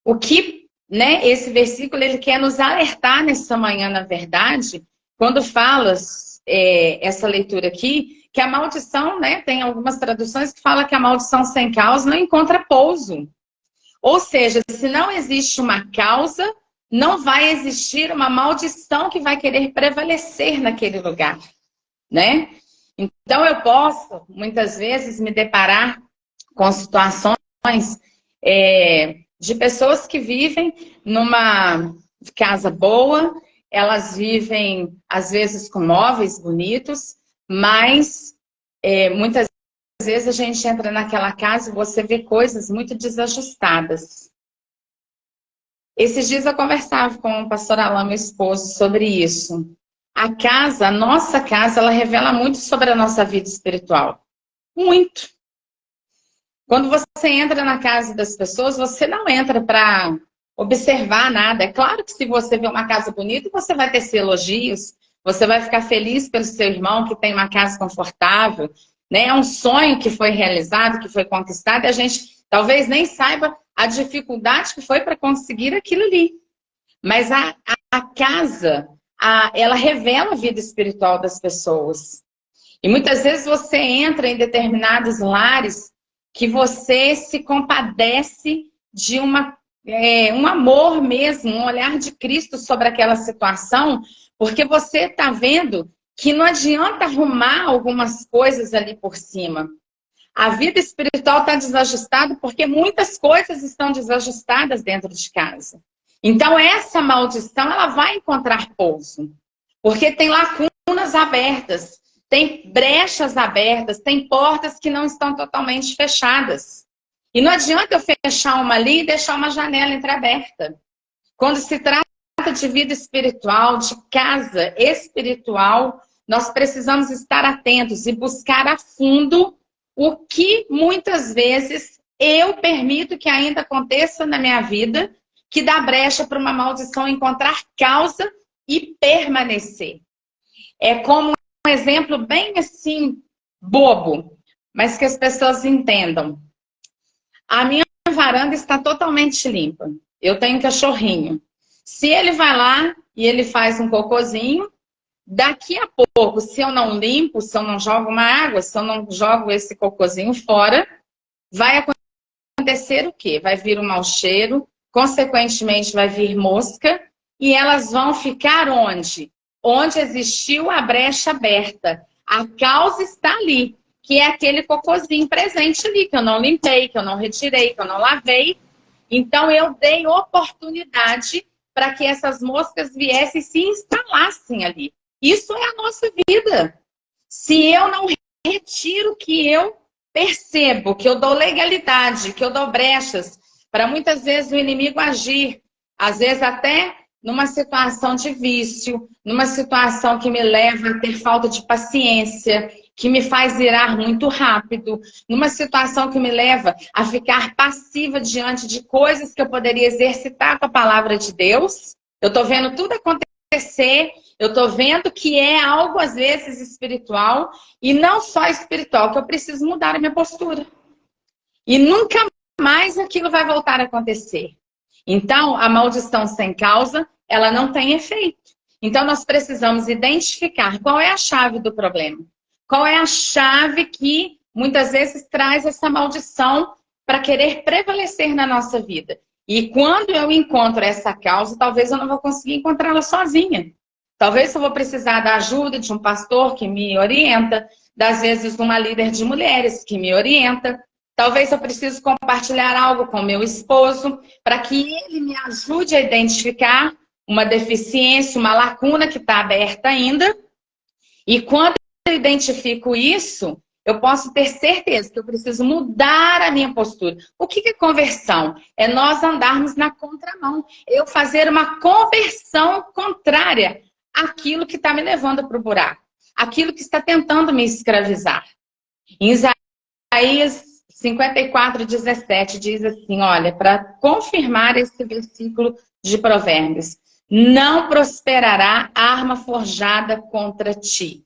O que, né, esse versículo ele quer nos alertar nessa manhã, na verdade, quando fala essa leitura aqui, que a maldição, né, tem algumas traduções que falam que a maldição sem causa não encontra pouso. Ou seja, se não existe uma causa, não vai existir uma maldição que vai querer prevalecer naquele lugar, né? Então, eu posso, muitas vezes, me deparar com situações de pessoas que vivem numa casa boa, elas vivem, às vezes, com móveis bonitos, mas muitas vezes a gente entra naquela casa e você vê coisas muito desajustadas. Esses dias eu conversava com o pastor Alain, meu esposo, sobre isso. A casa, a nossa casa, ela revela muito sobre a nossa vida espiritual. Muito. Quando você entra na casa das pessoas, você não entra para observar nada. É claro que se você vê uma casa bonita, você vai tecer elogios, você vai ficar feliz pelo seu irmão que tem uma casa confortável, né? É um sonho que foi realizado, que foi conquistado, e a gente talvez nem saiba a dificuldade que foi para conseguir aquilo ali. Mas a casa, ela revela a vida espiritual das pessoas. E muitas vezes você entra em determinados lares que você se compadece de um amor mesmo, um olhar de Cristo sobre aquela situação, porque você está vendo que não adianta arrumar algumas coisas ali por cima. A vida espiritual está desajustada porque muitas coisas estão desajustadas dentro de casa. Então, essa maldição, ela vai encontrar pouso. Porque tem lacunas abertas, tem brechas abertas, tem portas que não estão totalmente fechadas. E não adianta eu fechar uma ali e deixar uma janela entreaberta. Quando se trata de vida espiritual, de casa espiritual, nós precisamos estar atentos e buscar a fundo o que muitas vezes eu permito que ainda aconteça na minha vida, que dá brecha para uma maldição encontrar causa e permanecer. É como um exemplo bem assim, bobo, mas que as pessoas entendam. A minha varanda está totalmente limpa. Eu tenho um cachorrinho. Se ele vai lá e ele faz um cocôzinho, daqui a pouco, se eu não limpo, se eu não jogo uma água, se eu não jogo esse cocôzinho fora, vai acontecer o quê? Vai vir um mau cheiro, consequentemente vai vir mosca, e elas vão ficar onde? Onde existiu a brecha aberta. A causa está ali, que é aquele cocôzinho presente ali, que eu não limpei, que eu não retirei, que eu não lavei. Então, eu dei oportunidade para que essas moscas viessem e se instalassem ali. Isso é a nossa vida. Se eu não retiro o que eu percebo, que eu dou legalidade, que eu dou brechas, para muitas vezes o inimigo agir, às vezes até numa situação de vício, numa situação que me leva a ter falta de paciência, que me faz irar muito rápido, numa situação que me leva a ficar passiva diante de coisas que eu poderia exercitar com a palavra de Deus. Eu estou vendo tudo acontecer, eu estou vendo que é algo, às vezes, espiritual, e não só espiritual, que eu preciso mudar a minha postura. E nunca mais aquilo vai voltar a acontecer. Então, a maldição sem causa, ela não tem efeito. Então, nós precisamos identificar qual é a chave do problema. Qual é a chave que, muitas vezes, traz essa maldição para querer prevalecer na nossa vida. E quando eu encontro essa causa, talvez eu não vou conseguir encontrá-la sozinha. Talvez eu vou precisar da ajuda de um pastor que me orienta, das vezes de uma líder de mulheres que me orienta. Talvez eu precise compartilhar algo com meu esposo para que ele me ajude a identificar uma deficiência, uma lacuna que está aberta ainda. E quando eu identifico isso, eu posso ter certeza que eu preciso mudar a minha postura. O que é conversão? É nós andarmos na contramão. Eu fazer uma conversão contrária àquilo que está me levando para o buraco. Aquilo que está tentando me escravizar. Em Isaías 54:17 diz assim, olha, para confirmar esse versículo de Provérbios. Não prosperará arma forjada contra ti.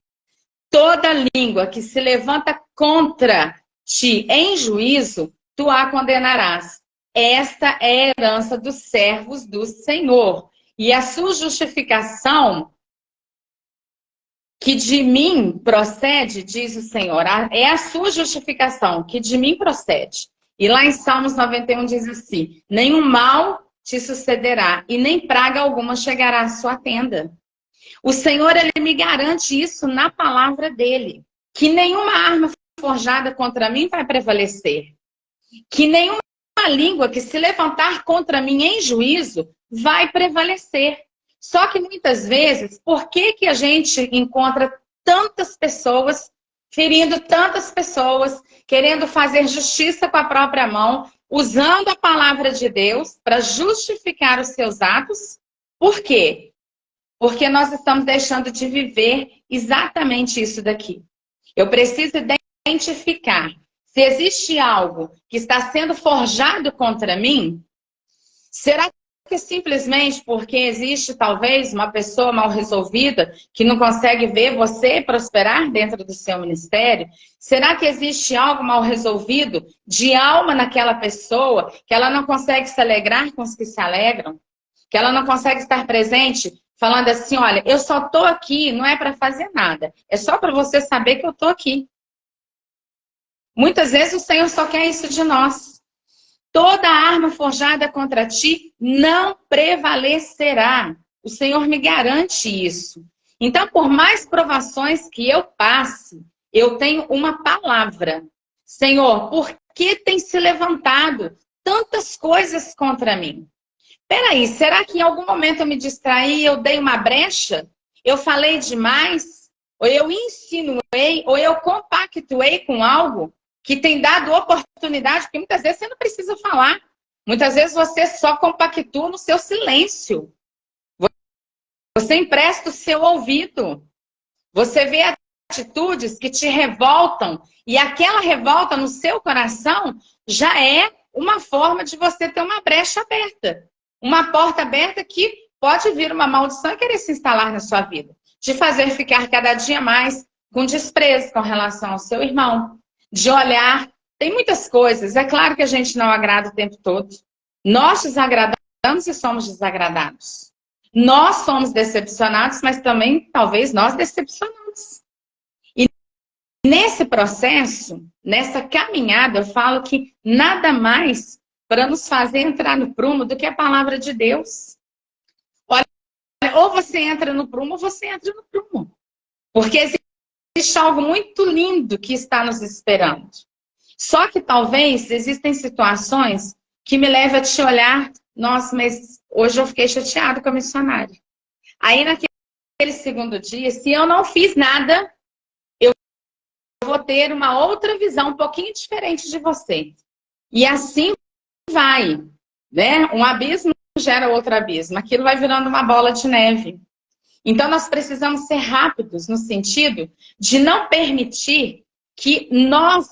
Toda língua que se levanta contra ti em juízo, tu a condenarás. Esta é a herança dos servos do Senhor. E a sua justificação, que de mim procede, diz o Senhor. É a sua justificação, que de mim procede. E lá em Salmos 91 diz assim, nenhum mal te sucederá e nem praga alguma chegará à sua tenda. O Senhor, Ele me garante isso na palavra dEle. que nenhuma arma forjada contra mim vai prevalecer. Que nenhuma língua que se levantar contra mim em juízo vai prevalecer. Só que muitas vezes, por que a gente encontra tantas pessoas, ferindo tantas pessoas, querendo fazer justiça com a própria mão, usando a palavra de Deus para justificar os seus atos? Por quê? Porque nós estamos deixando de viver exatamente isso daqui. Eu preciso identificar se existe algo que está sendo forjado contra mim. Será que simplesmente porque existe talvez uma pessoa mal resolvida que não consegue ver você prosperar dentro do seu ministério? Será que existe algo mal resolvido de alma naquela pessoa que ela não consegue se alegrar com os que se alegram? Que ela não consegue estar presente falando assim, olha, eu só estou aqui, não é para fazer nada. É só para você saber que eu estou aqui. Muitas vezes o Senhor só quer isso de nós. Toda arma forjada contra ti não prevalecerá. O Senhor me garante isso. Então, por mais provações que eu passe, eu tenho uma palavra. Senhor, por que tem se levantado tantas coisas contra mim? Peraí, será que em algum momento eu me distraí, eu dei uma brecha? Eu falei demais? Ou eu insinuei? Ou eu compactuei com algo que tem dado oportunidade? Porque muitas vezes você não precisa falar. Muitas vezes você só compactua no seu silêncio. Você empresta o seu ouvido. Você vê atitudes que te revoltam. E aquela revolta no seu coração já é uma forma de você ter uma brecha aberta. Uma porta aberta que pode vir uma maldição e querer se instalar na sua vida. De fazer ficar cada dia mais com desprezo com relação ao seu irmão. De olhar. Tem muitas coisas. É claro que a gente não agrada o tempo todo. Nós desagradamos e somos desagradados. Nós somos decepcionados, mas também talvez nós decepcionamos. E nesse processo, nessa caminhada, eu falo que nada mais para nos fazer entrar no prumo do que a palavra de Deus. Olha, ou você entra no prumo, ou você entra no prumo. Porque existe algo muito lindo que está nos esperando. Só que talvez existem situações que me levam a te olhar, nossa, mas hoje eu fiquei chateado com a missionária. Aí naquele segundo dia, se eu não fiz nada, eu vou ter uma outra visão um pouquinho diferente de você. E assim vai, né? Um abismo gera outro abismo. Aquilo vai virando uma bola de neve. Então, nós precisamos ser rápidos no sentido de não permitir que nós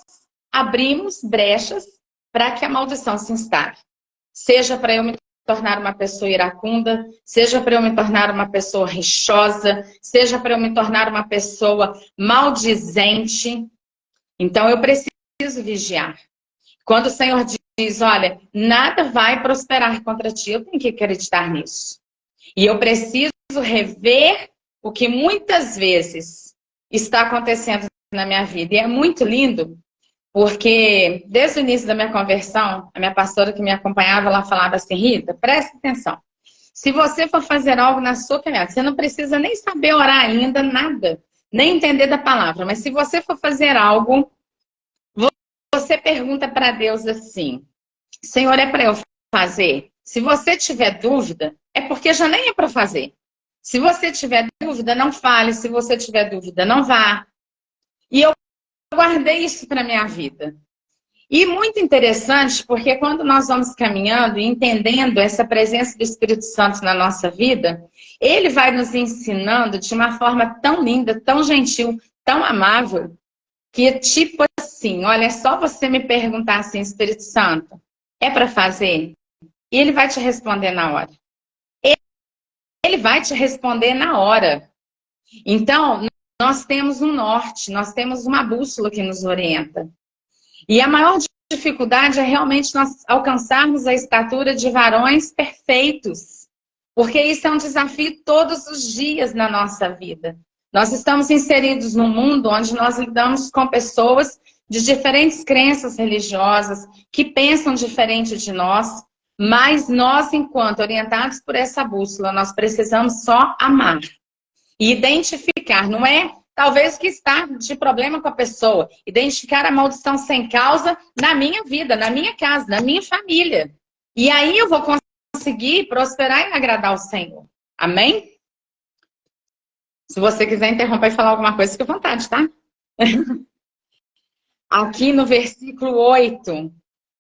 abrimos brechas para que a maldição se instale. Seja para eu me tornar uma pessoa iracunda, seja para eu me tornar uma pessoa rixosa, seja para eu me tornar uma pessoa maldizente. Então, eu preciso vigiar. Quando o Senhor diz, olha, nada vai prosperar contra ti, eu tenho que acreditar nisso. E eu preciso rever o que muitas vezes está acontecendo na minha vida. E é muito lindo, porque desde o início da minha conversão, a minha pastora que me acompanhava, ela falava assim, Rita, presta atenção. Se você for fazer algo na sua caminhada, você não precisa nem saber orar ainda, nada, nem entender da palavra. Mas se você for fazer algo, você pergunta para Deus assim, Senhor, é para eu fazer? Se você tiver dúvida, é porque já nem é para fazer. Se você tiver dúvida, não fale. Se você tiver dúvida, não vá. E eu guardei isso para minha vida. E muito interessante, porque quando nós vamos caminhando e entendendo essa presença do Espírito Santo na nossa vida, ele vai nos ensinando de uma forma tão linda, tão gentil, tão amável, que tipo assim, olha, é só você me perguntar assim, Espírito Santo, é para fazer? E ele vai te responder na hora. Ele vai te responder na hora. Então, nós temos um norte, nós temos uma bússola que nos orienta. E a maior dificuldade é realmente nós alcançarmos a estatura de varões perfeitos. Porque isso é um desafio todos os dias na nossa vida. Nós estamos inseridos num mundo onde nós lidamos com pessoas de diferentes crenças religiosas, que pensam diferente de nós, mas nós, enquanto orientados por essa bússola, nós precisamos só amar. E identificar, não é talvez o que está de problema com a pessoa. Identificar a maldição sem causa na minha vida, na minha casa, na minha família. E aí eu vou conseguir prosperar e agradar o Senhor. Amém? Se você quiser interromper e falar alguma coisa, fique à vontade, tá? Aqui no versículo 8,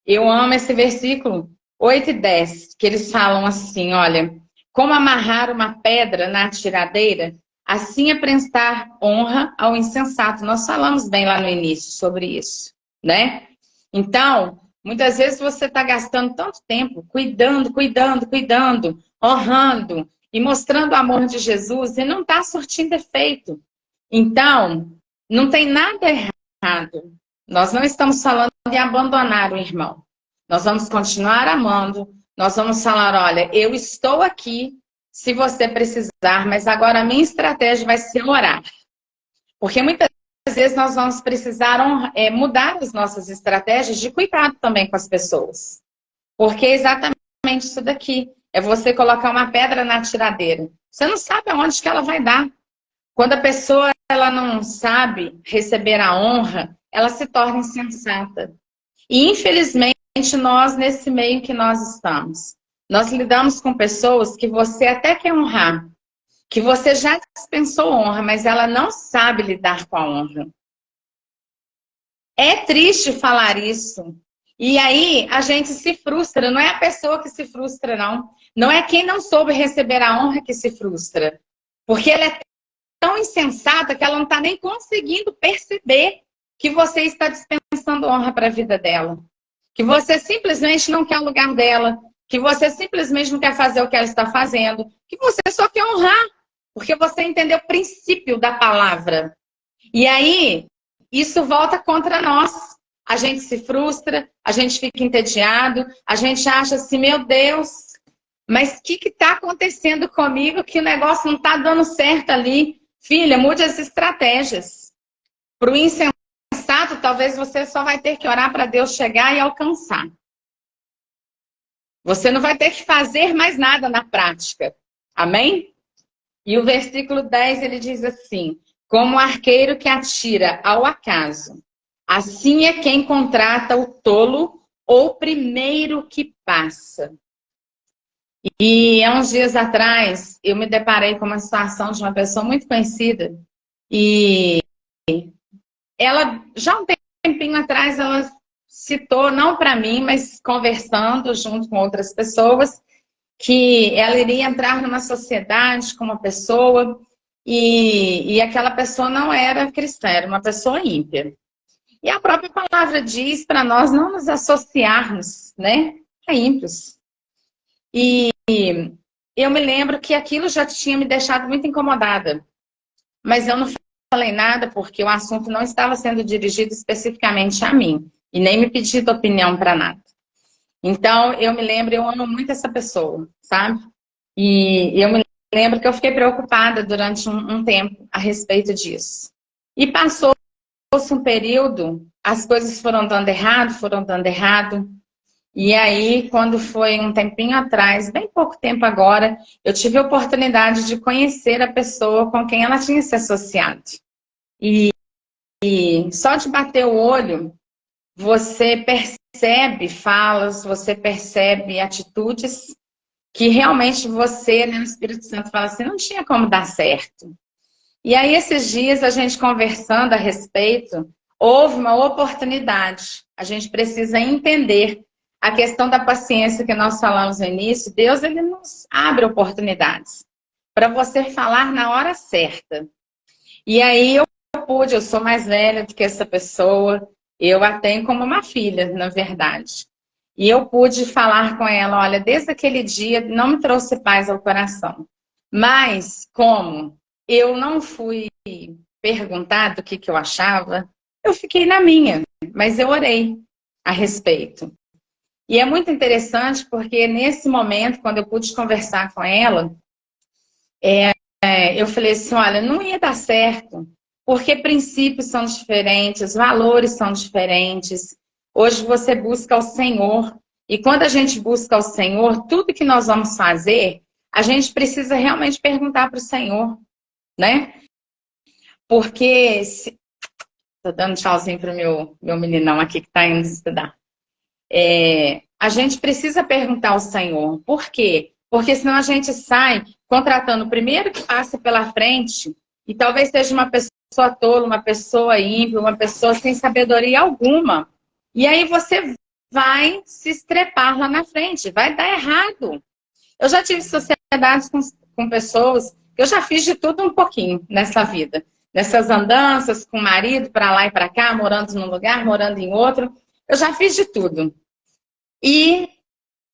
eu amo esse versículo 8 e 10, que eles falam assim, olha, como amarrar uma pedra na atiradeira, assim é prestar honra ao insensato. Nós falamos bem lá no início sobre isso, né? Então, muitas vezes você está gastando tanto tempo cuidando, honrando e mostrando o amor de Jesus e não está surtindo efeito. Então, não tem nada errado. Nós não estamos falando de abandonar o irmão. Nós vamos continuar amando. Nós vamos falar, olha, eu estou aqui se você precisar, mas agora a minha estratégia vai ser orar. Porque muitas vezes nós vamos precisar mudar as nossas estratégias de cuidado também com as pessoas. Porque é exatamente isso daqui. É você colocar uma pedra na atiradeira. Você não sabe aonde que ela vai dar. Quando a pessoa ela não sabe receber a honra, ela se torna insensata. E infelizmente nós, nesse meio que nós estamos, nós lidamos com pessoas que você até quer honrar, que você já dispensou honra, mas ela não sabe lidar com a honra. É triste falar isso. E aí a gente se frustra. Não é a pessoa que se frustra, não. Não é quem não soube receber a honra que se frustra. Porque ela é tão insensata que ela não está nem conseguindo perceber que você está dispensando honra para a vida dela. Que você simplesmente não quer o lugar dela. Que você simplesmente não quer fazer o que ela está fazendo. Que você só quer honrar. Porque você entendeu o princípio da palavra. E aí, isso volta contra nós. A gente se frustra, a gente fica entediado, a gente acha assim, meu Deus, mas o que está acontecendo comigo que o negócio não está dando certo ali? Filha, mude as estratégias. Para o insensato, talvez você só vai ter que orar para Deus chegar e alcançar. Você não vai ter que fazer mais nada na prática. Amém? E o versículo 10, ele diz assim, como o arqueiro que atira ao acaso, assim é quem contrata o tolo ou primeiro que passa. E há uns dias atrás, eu me deparei com uma situação de uma pessoa muito conhecida. E ela, já um tempinho atrás, ela citou, não para mim, mas conversando junto com outras pessoas, que ela iria entrar numa sociedade com uma pessoa e aquela pessoa não era cristã, era uma pessoa ímpia. E a própria palavra diz para nós não nos associarmos, né, a ímpios. E eu me lembro que aquilo já tinha me deixado muito incomodada. Mas eu não falei nada porque o assunto não estava sendo dirigido especificamente a mim. E nem me pedido opinião para nada. Então, eu me lembro, eu amo muito essa pessoa, sabe? E eu me lembro que eu fiquei preocupada durante um tempo a respeito disso. E passou-se um período, as coisas foram dando errado. E aí, quando foi um tempinho atrás, bem pouco tempo agora, eu tive a oportunidade de conhecer a pessoa com quem ela tinha se associado. E só de bater o olho, você percebe falas, você percebe atitudes que realmente você, né, no Espírito Santo, fala assim, não tinha como dar certo. E aí, esses dias, a gente conversando a respeito, houve uma oportunidade. A gente precisa entender a questão da paciência que nós falamos no início. Deus, ele nos abre oportunidades para você falar na hora certa. E aí, eu sou mais velha do que essa pessoa, eu a tenho como uma filha, na verdade. E eu pude falar com ela, olha, desde aquele dia não me trouxe paz ao coração. Mas, como eu não fui perguntar do que eu achava, eu fiquei na minha, mas eu orei a respeito. E é muito interessante porque nesse momento, quando eu pude conversar com ela, eu falei assim, olha, não ia dar certo, porque princípios são diferentes, valores são diferentes. Hoje você busca o Senhor. E quando a gente busca o Senhor, tudo que nós vamos fazer, a gente precisa realmente perguntar para o Senhor, né? Porque... Tô dando tchauzinho pro meu meninão aqui que está indo estudar. A gente precisa perguntar ao Senhor. Por quê? Porque senão a gente sai contratando o primeiro que passe pela frente e talvez seja uma pessoa tola, uma pessoa ímpia, uma pessoa sem sabedoria alguma. E aí você vai se estrepar lá na frente, vai dar errado. Eu já tive sociedades com pessoas, eu já fiz de tudo um pouquinho nessa vida. Nessas andanças com o marido, para lá e para cá, morando num lugar, morando em outro. Eu já fiz de tudo. E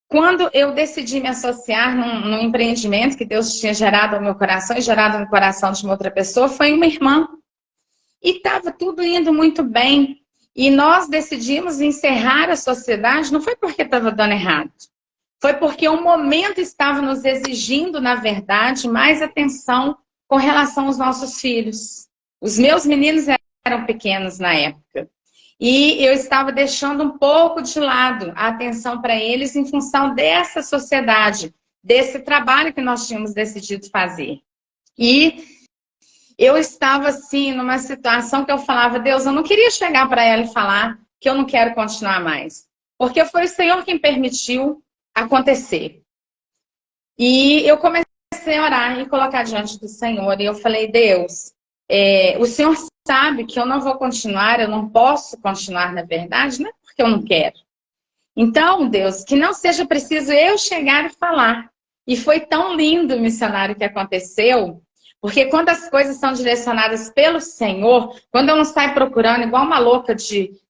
quando eu decidi me associar num empreendimento que Deus tinha gerado no meu coração e gerado no coração de uma outra pessoa, foi uma irmã. E estava tudo indo muito bem. E nós decidimos encerrar a sociedade, não foi porque estava dando errado. Foi porque o momento estava nos exigindo, na verdade, mais atenção com relação aos nossos filhos. Os meus meninos eram pequenos na época. E eu estava deixando um pouco de lado a atenção para eles em função dessa sociedade, desse trabalho que nós tínhamos decidido fazer. E eu estava, assim, numa situação que eu falava, Deus, eu não queria chegar para ela e falar que eu não quero continuar mais. Porque foi o Senhor quem permitiu acontecer. E eu comecei a orar e colocar diante do Senhor. E eu falei, Deus, o Senhor sabe que eu não vou continuar, eu não posso continuar, na verdade, não é porque eu não quero. Então, Deus, que não seja preciso eu chegar e falar. E foi tão lindo, missionário, que aconteceu, porque quando as coisas são direcionadas pelo Senhor, quando eu não saio procurando igual uma louca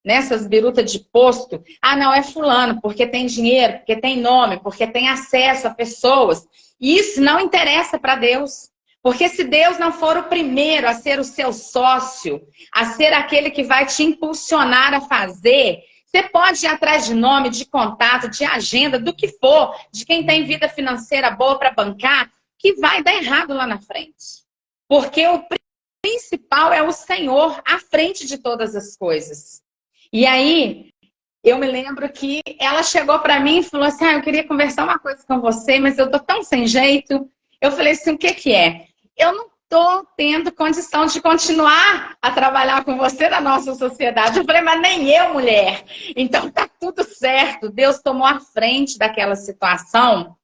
nessas birutas de posto, não, é fulano, porque tem dinheiro, porque tem nome, porque tem acesso a pessoas. E isso não interessa para Deus. Porque se Deus não for o primeiro a ser o seu sócio, a ser aquele que vai te impulsionar a fazer, você pode ir atrás de nome, de contato, de agenda, do que for, de quem tem vida financeira boa para bancar, que vai dar errado lá na frente. Porque o principal é o Senhor à frente de todas as coisas. E aí, eu me lembro que ela chegou para mim e falou assim, eu queria conversar uma coisa com você, mas eu tô tão sem jeito. Eu falei assim, o que é? Eu não estou tendo condição de continuar a trabalhar com você na nossa sociedade. Eu falei, mas nem eu, mulher. Então tá tudo certo. Deus tomou a frente daquela situação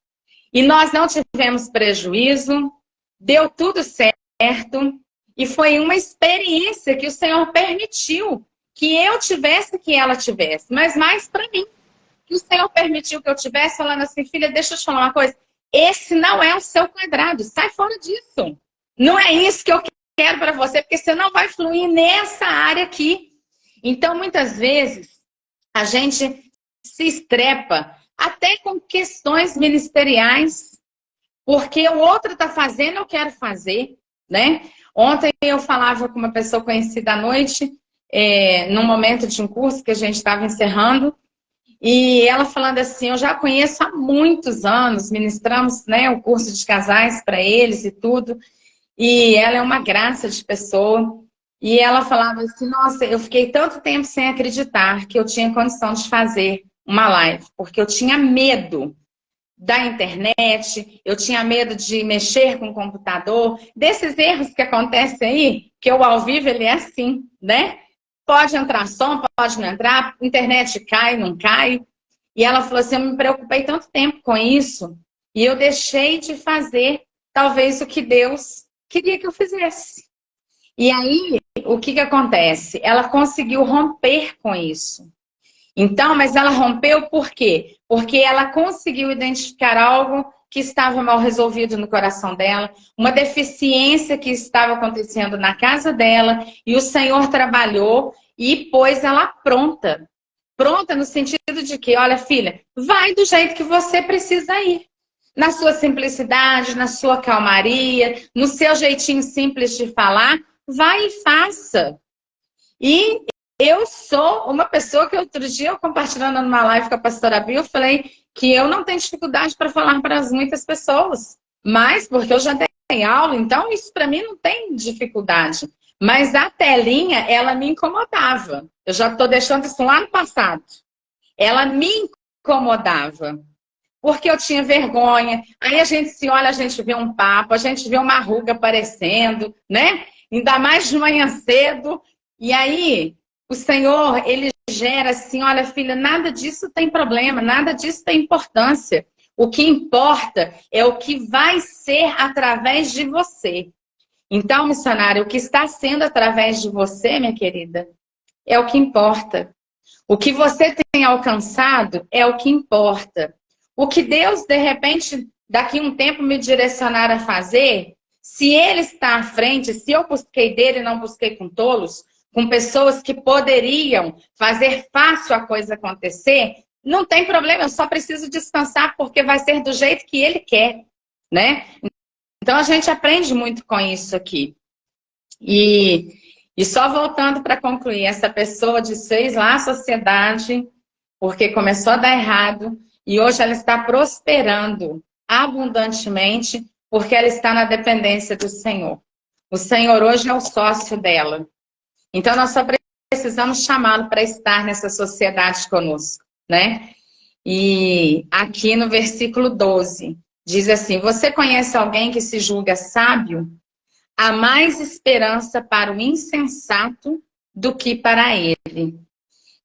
e nós não tivemos prejuízo. Deu tudo certo. E foi uma experiência que o Senhor permitiu que eu tivesse, que ela tivesse. Mas mais para mim. Que o Senhor permitiu que eu tivesse, falando assim, filha, deixa eu te falar uma coisa. Esse não é o seu quadrado, sai fora disso. Não é isso que eu quero para você, porque você não vai fluir nessa área aqui. Então, muitas vezes, a gente se estrepa até com questões ministeriais, porque o outro está fazendo, eu quero fazer, né? Ontem eu falava com uma pessoa conhecida à noite, num momento de um curso que a gente estava encerrando, e ela falando assim, eu já conheço há muitos anos, ministramos, né, o curso de casais para eles e tudo, e ela é uma graça de pessoa, e ela falava assim, nossa, eu fiquei tanto tempo sem acreditar que eu tinha condição de fazer uma live, porque eu tinha medo da internet, eu tinha medo de mexer com o computador, desses erros que acontecem aí, que o ao vivo ele é assim, né? Pode entrar som, pode não entrar, internet cai, não cai. E ela falou assim, eu me preocupei tanto tempo com isso, e eu deixei de fazer, talvez, o que Deus queria que eu fizesse. E aí, o que acontece? Ela conseguiu romper com isso. Então, mas ela rompeu por quê? Porque ela conseguiu identificar algo que estava mal resolvido no coração dela, uma deficiência que estava acontecendo na casa dela, e o Senhor trabalhou e pôs ela pronta. Pronta no sentido de que, olha, filha, vai do jeito que você precisa ir. Na sua simplicidade, na sua calmaria, no seu jeitinho simples de falar, vai e faça. E eu sou uma pessoa que outro dia, eu compartilhando numa live com a pastora Bia, eu falei que eu não tenho dificuldade para falar para muitas pessoas. Mas porque eu já dei aula, então isso para mim não tem dificuldade. Mas a telinha, ela me incomodava. Eu já estou deixando isso lá no passado. Ela me incomodava. Porque eu tinha vergonha. Aí a gente se olha, a gente vê um papo, a gente vê uma ruga aparecendo, né? ainda mais de manhã cedo. E aí, o Senhor, ele gera assim, olha, filha, nada disso tem problema, nada disso tem importância. O que importa é o que vai ser através de você. Então, missionária, o que está sendo através de você, minha querida, é o que importa. O que você tem alcançado é o que importa. O que Deus, de repente, daqui a um tempo me direcionar a fazer, se Ele está à frente, se eu busquei dele e não busquei com tolos, com pessoas que poderiam fazer fácil a coisa acontecer, não tem problema, eu só preciso descansar porque vai ser do jeito que Ele quer, né? Então a gente aprende muito com isso aqui. E só voltando para concluir, essa pessoa desfez lá a sociedade porque começou a dar errado e hoje ela está prosperando abundantemente porque ela está na dependência do Senhor. O Senhor hoje é o sócio dela. Então nós só precisamos chamá-lo para estar nessa sociedade conosco, né? E aqui no versículo 12 diz assim: você conhece alguém que se julga sábio? Há mais esperança para o insensato do que para ele.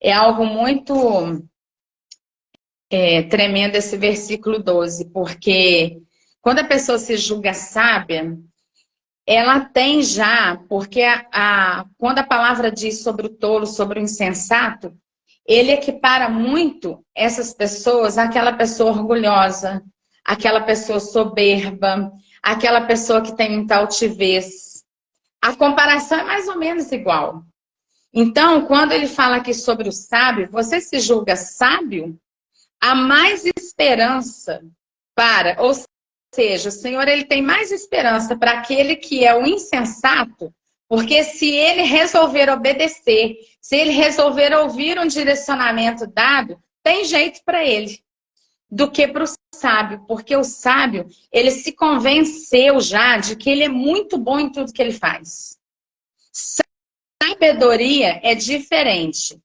É algo muito tremendo esse versículo 12, porque quando a pessoa se julga sábia, ela tem já, porque quando a palavra diz sobre o tolo, sobre o insensato, ele equipara muito essas pessoas àquela pessoa orgulhosa, àquela pessoa soberba, aquela pessoa que tem muita altivez. A comparação é mais ou menos igual. Então, quando ele fala aqui sobre o sábio, você se julga sábio, há mais esperança para, ou seja, o Senhor ele tem mais esperança para aquele que é o insensato, porque se ele resolver obedecer, se ele resolver ouvir um direcionamento dado, tem jeito para ele, do que para o sábio, porque o sábio, ele se convenceu já de que ele é muito bom em tudo que ele faz. Sabedoria é diferente.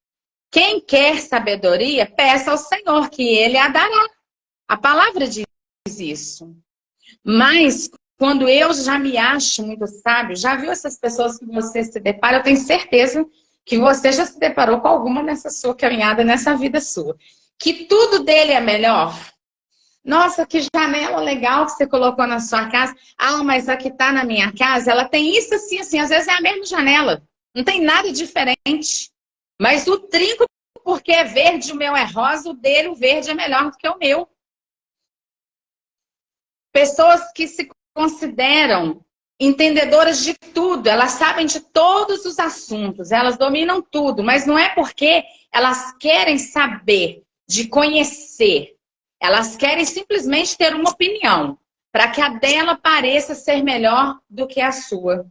Quem quer sabedoria, peça ao Senhor, que ele a dará. A palavra diz isso. Mas, quando eu já me acho muito sábio, já viu essas pessoas que você se depara? Eu tenho certeza que você já se deparou com alguma nessa sua caminhada, nessa vida sua. Que tudo dele é melhor. Nossa, que janela legal que você colocou na sua casa. Ah, mas a que tá na minha casa, ela tem isso assim, assim. Às vezes é a mesma janela. Não tem nada diferente. Mas o trinco, porque é verde, o meu é rosa, o dele, o verde é melhor do que o meu. Pessoas que se consideram entendedoras de tudo, elas sabem de todos os assuntos, elas dominam tudo, mas não é porque elas querem saber, de conhecer. Elas querem simplesmente ter uma opinião, para que a dela pareça ser melhor do que a sua.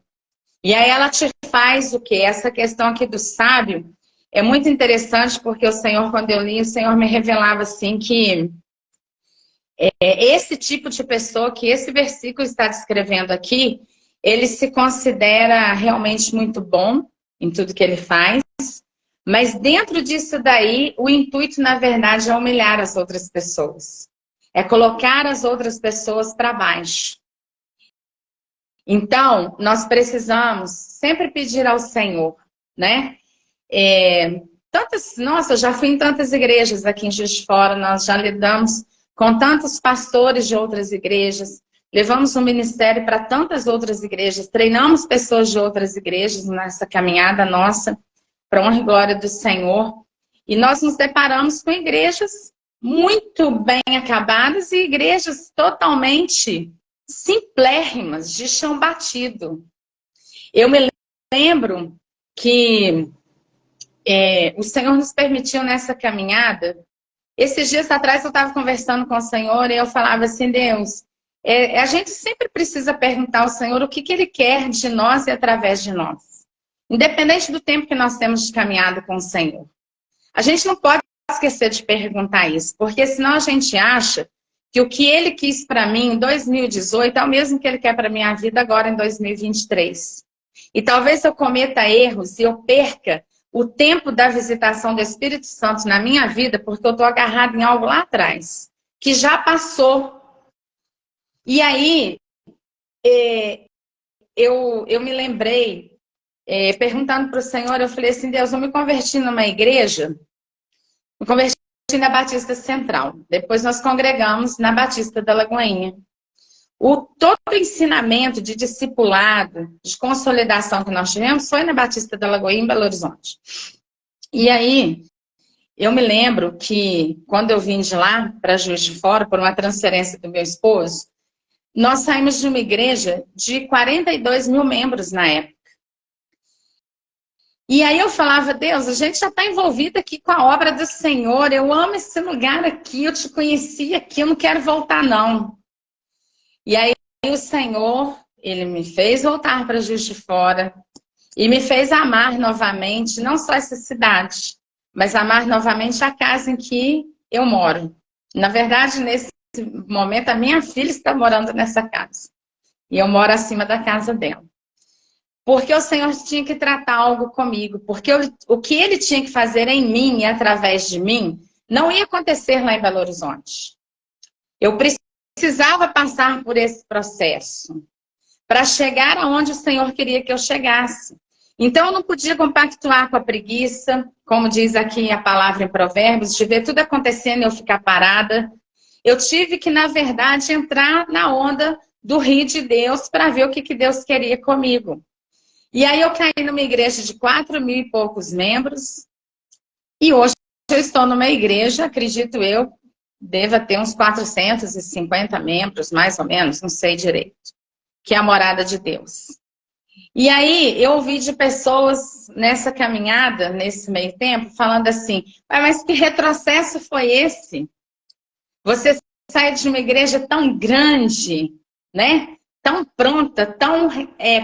E aí ela te faz o quê? Essa questão aqui do sábio é muito interessante, porque o Senhor, quando eu li, o Senhor me revelava assim que esse tipo de pessoa que esse versículo está descrevendo aqui, ele se considera realmente muito bom em tudo que ele faz, mas dentro disso daí, o intuito, na verdade, é humilhar as outras pessoas. É colocar as outras pessoas para baixo. Então, nós precisamos sempre pedir ao Senhor, né? Nossa, eu já fui em tantas igrejas aqui em Juiz de Fora, nós já lidamos com tantos pastores de outras igrejas, levamos um ministério para tantas outras igrejas, treinamos pessoas de outras igrejas nessa caminhada nossa, para honra e glória do Senhor. E nós nos deparamos com igrejas muito bem acabadas e igrejas totalmente simplérrimas, de chão batido. Eu me lembro que o Senhor nos permitiu nessa caminhada. Esses dias atrás eu estava conversando com o Senhor e eu falava assim, Deus, a gente sempre precisa perguntar ao Senhor o que Ele quer de nós e através de nós. Independente do tempo que nós temos de caminhada com o Senhor. A gente não pode esquecer de perguntar isso, porque senão a gente acha que o que Ele quis para mim em 2018 é o mesmo que Ele quer para minha vida agora em 2023. E talvez eu cometa erros e eu perca o tempo da visitação do Espírito Santo na minha vida, porque eu estou agarrada em algo lá atrás, que já passou. E aí, eu me lembrei, perguntando para o Senhor, eu falei assim, Deus, eu me converti numa igreja, me converti na Batista Central. Depois nós congregamos na Batista da Lagoinha. Todo o ensinamento de discipulado, de consolidação que nós tivemos foi na Batista da Lagoinha, em Belo Horizonte. E aí, eu me lembro que quando eu vim de lá para Juiz de Fora, por uma transferência do meu esposo, nós saímos de uma igreja de 42 mil membros na época. E aí eu falava, Deus, a gente já está envolvido aqui com a obra do Senhor, eu amo esse lugar aqui, eu te conheci aqui, eu não quero voltar não. E aí o Senhor, Ele me fez voltar para Juiz de Fora e me fez amar novamente, não só essa cidade, mas amar novamente a casa em que eu moro. Na verdade, nesse momento, a minha filha está morando nessa casa. E eu moro acima da casa dela. Porque o Senhor tinha que tratar algo comigo. Porque o que Ele tinha que fazer em mim e através de mim, não ia acontecer lá em Belo Horizonte. Eu precisava passar por esse processo para chegar aonde o Senhor queria que eu chegasse. Então, eu não podia compactuar com a preguiça, como diz aqui a palavra em Provérbios, de ver tudo acontecendo e eu ficar parada. Eu tive que, na verdade, entrar na onda do rio de Deus para ver o que Deus queria comigo. E aí eu caí numa igreja de 4 mil e poucos membros. E hoje eu estou numa igreja, acredito eu, deva ter uns 450 membros, mais ou menos, não sei direito, que é a morada de Deus. E aí, eu ouvi de pessoas nessa caminhada, nesse meio tempo, falando assim, mas que retrocesso foi esse? Você sai de uma igreja tão grande, né? Tão pronta,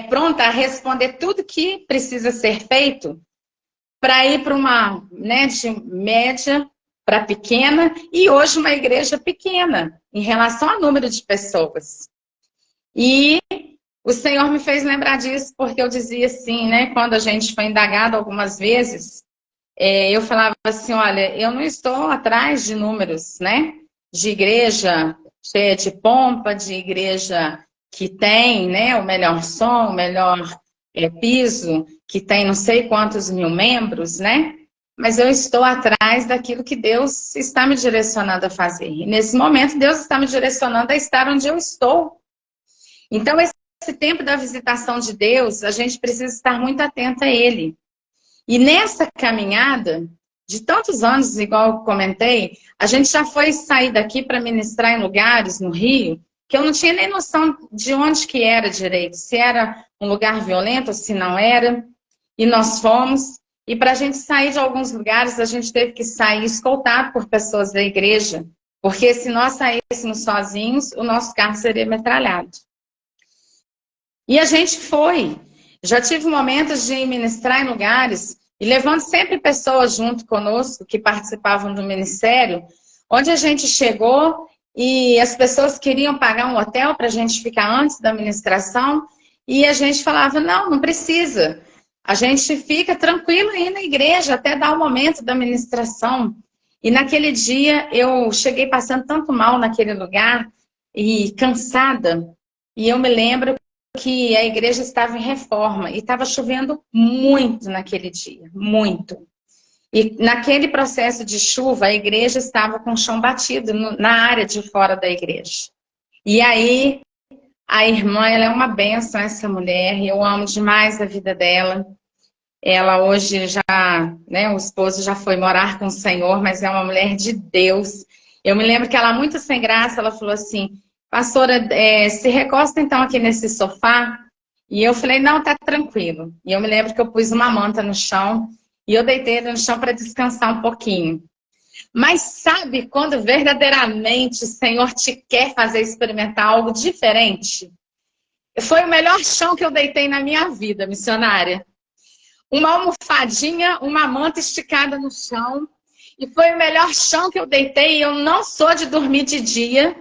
pronta a responder tudo que precisa ser feito, para ir para uma, né, de média para pequena, e hoje uma igreja pequena, em relação ao número de pessoas. E o Senhor me fez lembrar disso, porque eu dizia assim, né? Quando a gente foi indagado algumas vezes, eu falava assim, olha, eu não estou atrás de números, né? De igreja cheia de pompa, de igreja que tem, né, o melhor som, o melhor piso, que tem não sei quantos mil membros, né? Mas eu estou atrás daquilo que Deus está me direcionando a fazer. E nesse momento, Deus está me direcionando a estar onde eu estou. Então, esse tempo da visitação de Deus, a gente precisa estar muito atento a Ele. E nessa caminhada, de tantos anos, igual eu comentei, a gente já foi sair daqui para ministrar em lugares no Rio, que eu não tinha nem noção de onde que era direito, se era um lugar violento ou se não era. E nós fomos. E para a gente sair de alguns lugares, a gente teve que sair escoltado por pessoas da igreja, porque se nós saíssemos sozinhos, o nosso carro seria metralhado. E a gente foi. Já tive momentos de ministrar em lugares e levando sempre pessoas junto conosco que participavam do ministério, onde a gente chegou e as pessoas queriam pagar um hotel para a gente ficar antes da ministração e a gente falava, não precisa. A gente fica tranquilo aí na igreja até dar o momento da ministração. E naquele dia eu cheguei passando tanto mal naquele lugar e cansada. E eu me lembro que a igreja estava em reforma e estava chovendo muito naquele dia, muito. E naquele processo de chuva, a igreja estava com o chão batido na área de fora da igreja. E aí, a irmã, ela é uma bênção, essa mulher, e eu amo demais a vida dela. Ela hoje já, né, o esposo já foi morar com o Senhor, mas é uma mulher de Deus. Eu me lembro que ela, muito sem graça, ela falou assim, pastora, se recosta então aqui nesse sofá. E eu falei, não, tá tranquilo. E eu me lembro que eu pus uma manta no chão e eu deitei no chão para descansar um pouquinho. Mas sabe quando verdadeiramente o Senhor te quer fazer experimentar algo diferente? Foi o melhor chão que eu deitei na minha vida, missionária. Uma almofadinha, uma manta esticada no chão. E foi o melhor chão que eu deitei. Eu não sou de dormir de dia.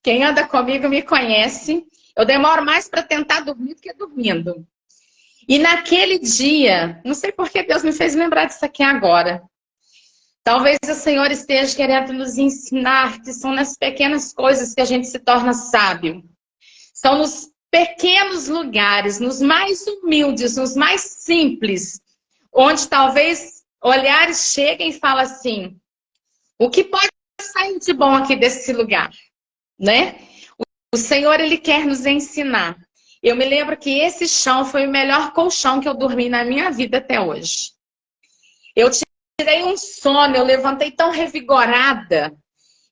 Quem anda comigo me conhece. Eu demoro mais para tentar dormir do que dormindo. E naquele dia, não sei por que Deus me fez lembrar disso aqui agora. Talvez o Senhor esteja querendo nos ensinar que são nas pequenas coisas que a gente se torna sábio. São nos pequenos lugares, nos mais humildes, nos mais simples, onde talvez olhares cheguem e falem assim, o que pode sair de bom aqui desse lugar, né? O Senhor, Ele quer nos ensinar. Eu me lembro que esse chão foi o melhor colchão que eu dormi na minha vida até hoje. Eu tirei um sono, eu levantei tão revigorada.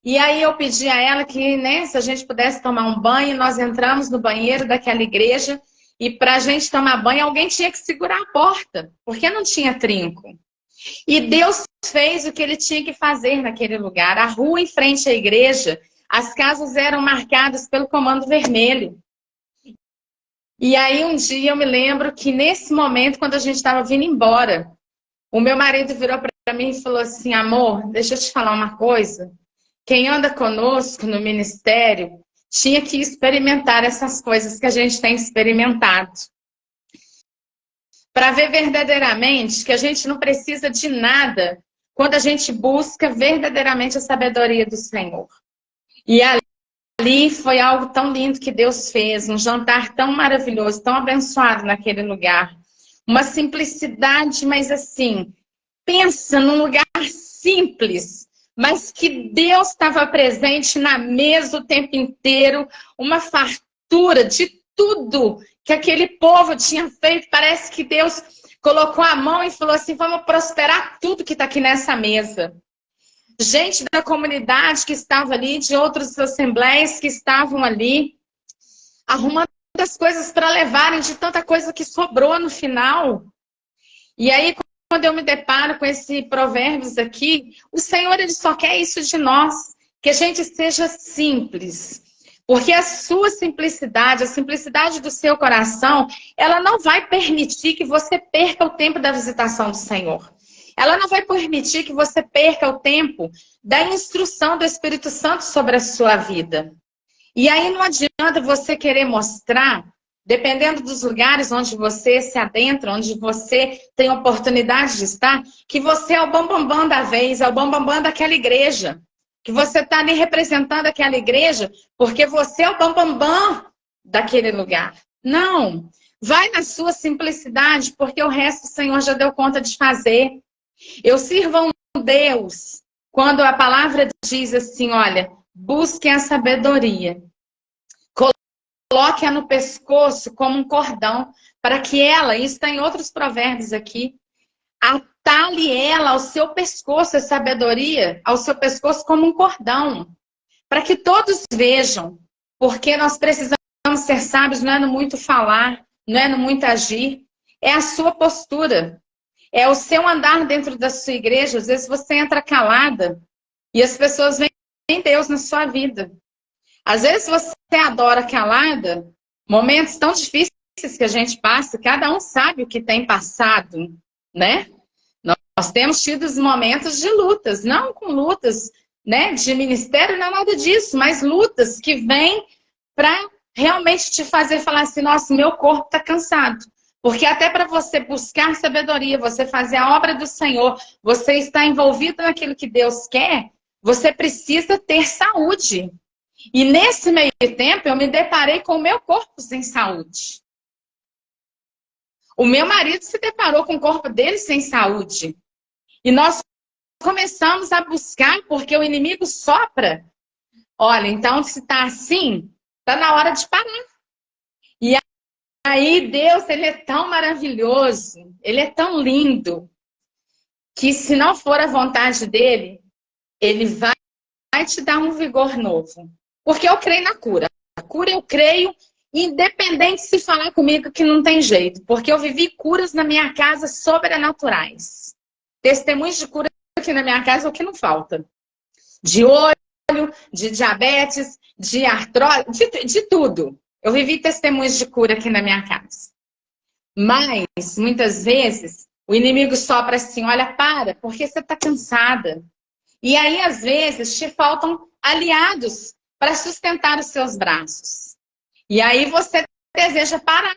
E aí eu pedi a ela que, né, se a gente pudesse tomar um banho, nós entramos no banheiro daquela igreja e para a gente tomar banho, alguém tinha que segurar a porta, porque não tinha trinco. E Deus fez o que Ele tinha que fazer naquele lugar. A rua em frente à igreja, as casas eram marcadas pelo Comando Vermelho. E aí um dia eu me lembro que nesse momento, quando a gente estava vindo embora, o meu marido virou para mim e falou assim, amor, deixa eu te falar uma coisa. Quem anda conosco no ministério tinha que experimentar essas coisas que a gente tem experimentado. Para ver verdadeiramente que a gente não precisa de nada quando a gente busca verdadeiramente a sabedoria do Senhor. E ali foi algo tão lindo que Deus fez, um jantar tão maravilhoso, tão abençoado naquele lugar. Uma simplicidade, mas assim, pensa num lugar simples, mas que Deus estava presente na mesa o tempo inteiro, uma fartura de tudo que aquele povo tinha feito. Parece que Deus colocou a mão e falou assim, vamos prosperar tudo que está aqui nessa mesa. Gente da comunidade que estava ali, de outras assembleias que estavam ali, arrumando as coisas para levarem de tanta coisa que sobrou no final. E aí, quando eu me deparo com esse provérbios aqui, o Senhor, Ele só quer isso de nós, que a gente seja simples. Porque a sua simplicidade, a simplicidade do seu coração, ela não vai permitir que você perca o tempo da visitação do Senhor. Ela não vai permitir que você perca o tempo da instrução do Espírito Santo sobre a sua vida. E aí não adianta você querer mostrar, dependendo dos lugares onde você se adentra, onde você tem oportunidade de estar, que você é o bambambam da vez, é o bambambam daquela igreja. Que você está ali representando aquela igreja porque você é o bambambam daquele lugar. Não. Vai na sua simplicidade, porque o resto o Senhor já deu conta de fazer. Eu sirvo a um Deus quando a palavra diz assim, olha, busquem a sabedoria. Coloque-a no pescoço como um cordão, para que ela, isso está em outros provérbios aqui, atale ela ao seu pescoço, a sabedoria, ao seu pescoço como um cordão. Para que todos vejam, porque nós precisamos ser sábios, não é no muito falar, não é no muito agir, é a sua postura. É o seu andar dentro da sua igreja. Às vezes você entra calada e as pessoas veem Deus na sua vida. Às vezes você adora calada, momentos tão difíceis que a gente passa, cada um sabe o que tem passado, né? Nós temos tido os momentos de lutas, não com lutas, né, de ministério, não é nada disso, mas lutas que vêm para realmente te fazer falar assim, nossa, meu corpo está cansado. Porque até para você buscar sabedoria, você fazer a obra do Senhor, você está envolvido naquilo que Deus quer, você precisa ter saúde. E nesse meio tempo, eu me deparei com o meu corpo sem saúde. O meu marido se deparou com o corpo dele sem saúde. E nós começamos a buscar, porque o inimigo sopra. Olha, então se está assim, está na hora de parar. E aí Deus, Ele é tão maravilhoso, Ele é tão lindo, que se não for a vontade dEle, Ele vai te dar um vigor novo. Porque eu creio na cura. A cura eu creio, independente se falar comigo que não tem jeito. Porque eu vivi curas na minha casa sobrenaturais. Testemunhos de cura aqui na minha casa é o que não falta. De olho, de diabetes, de artrose, de tudo. Eu vivi testemunhos de cura aqui na minha casa. Mas, muitas vezes, o inimigo sopra assim, olha, porque você está cansada. E aí, às vezes, te faltam aliados para sustentar os seus braços. E aí você deseja parar.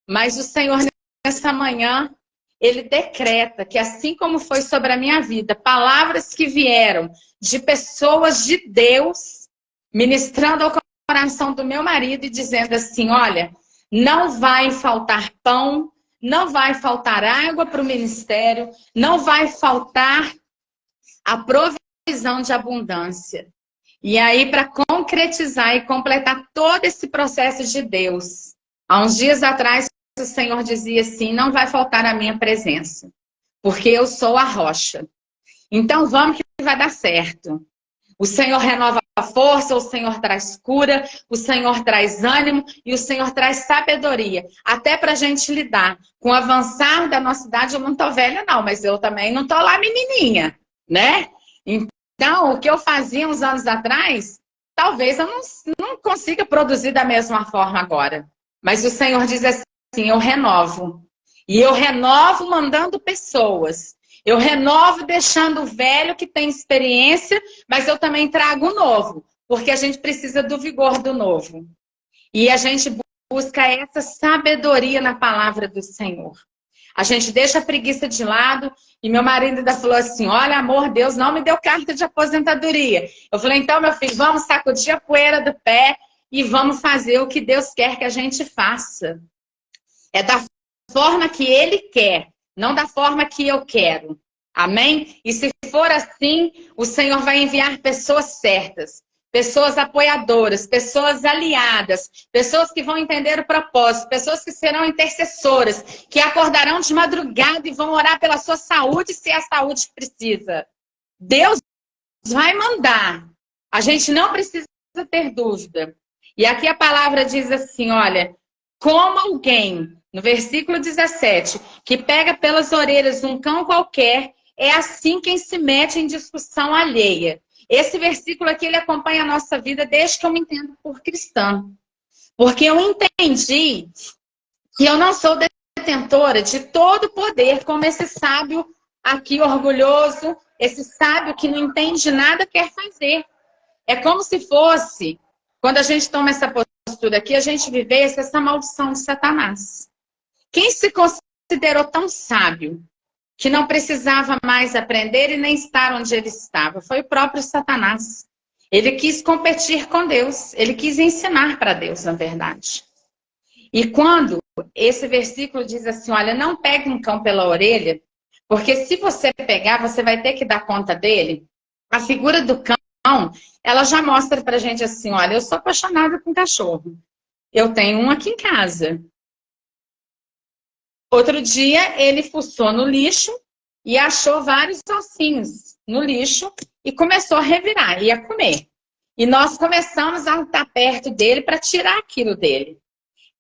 Mas o Senhor, nessa manhã, Ele decreta que assim como foi sobre a minha vida, palavras que vieram de pessoas de Deus, ministrando ao oração do meu marido e dizendo assim, olha, não vai faltar pão, não vai faltar água para o ministério, não vai faltar a provisão de abundância. E aí, para concretizar e completar todo esse processo de Deus, há uns dias atrás, o Senhor dizia assim, não vai faltar a minha presença, porque eu sou a rocha. Então, vamos que vai dar certo. O Senhor renova a força, o Senhor traz cura, o Senhor traz ânimo e o Senhor traz sabedoria. Até para a gente lidar com o avançar da nossa idade. Eu não estou velha não, mas eu também não estou lá menininha, né? Então, o que eu fazia uns anos atrás, talvez eu não consiga produzir da mesma forma agora. Mas o Senhor diz assim, eu renovo. E eu renovo mandando pessoas. Eu renovo deixando o velho que tem experiência, mas eu também trago o novo, porque a gente precisa do vigor do novo. E a gente busca essa sabedoria na palavra do Senhor. A gente deixa a preguiça de lado e meu marido ainda falou assim, olha, amor, Deus não me deu carta de aposentadoria. Eu falei, então, meu filho, vamos sacudir a poeira do pé e vamos fazer o que Deus quer que a gente faça. É da forma que Ele quer. Não da forma que eu quero. Amém? E se for assim, o Senhor vai enviar pessoas certas, pessoas apoiadoras, pessoas aliadas, pessoas que vão entender o propósito, pessoas que serão intercessoras, que acordarão de madrugada e vão orar pela sua saúde, se a saúde precisa. Deus vai mandar. A gente não precisa ter dúvida. E aqui a palavra diz assim, olha, como alguém... No versículo 17, que pega pelas orelhas um cão qualquer, é assim quem se mete em discussão alheia. Esse versículo aqui, ele acompanha a nossa vida desde que eu me entendo por cristã. Porque eu entendi que eu não sou detentora de todo o poder, como esse sábio aqui orgulhoso, esse sábio que não entende nada quer fazer. É como se fosse, quando a gente toma essa postura aqui, a gente vivesse essa maldição de Satanás. Quem se considerou tão sábio que não precisava mais aprender e nem estar onde ele estava? Foi o próprio Satanás. Ele quis competir com Deus. Ele quis ensinar para Deus, na verdade. E quando esse versículo diz assim, olha, não pegue um cão pela orelha, porque se você pegar, você vai ter que dar conta dele. A figura do cão, ela já mostra pra gente assim, olha, eu sou apaixonada com cachorro. Eu tenho um aqui em casa. Outro dia, ele fuçou no lixo e achou vários ossinhos no lixo e começou a revirar, ia comer. E nós começamos a estar perto dele para tirar aquilo dele.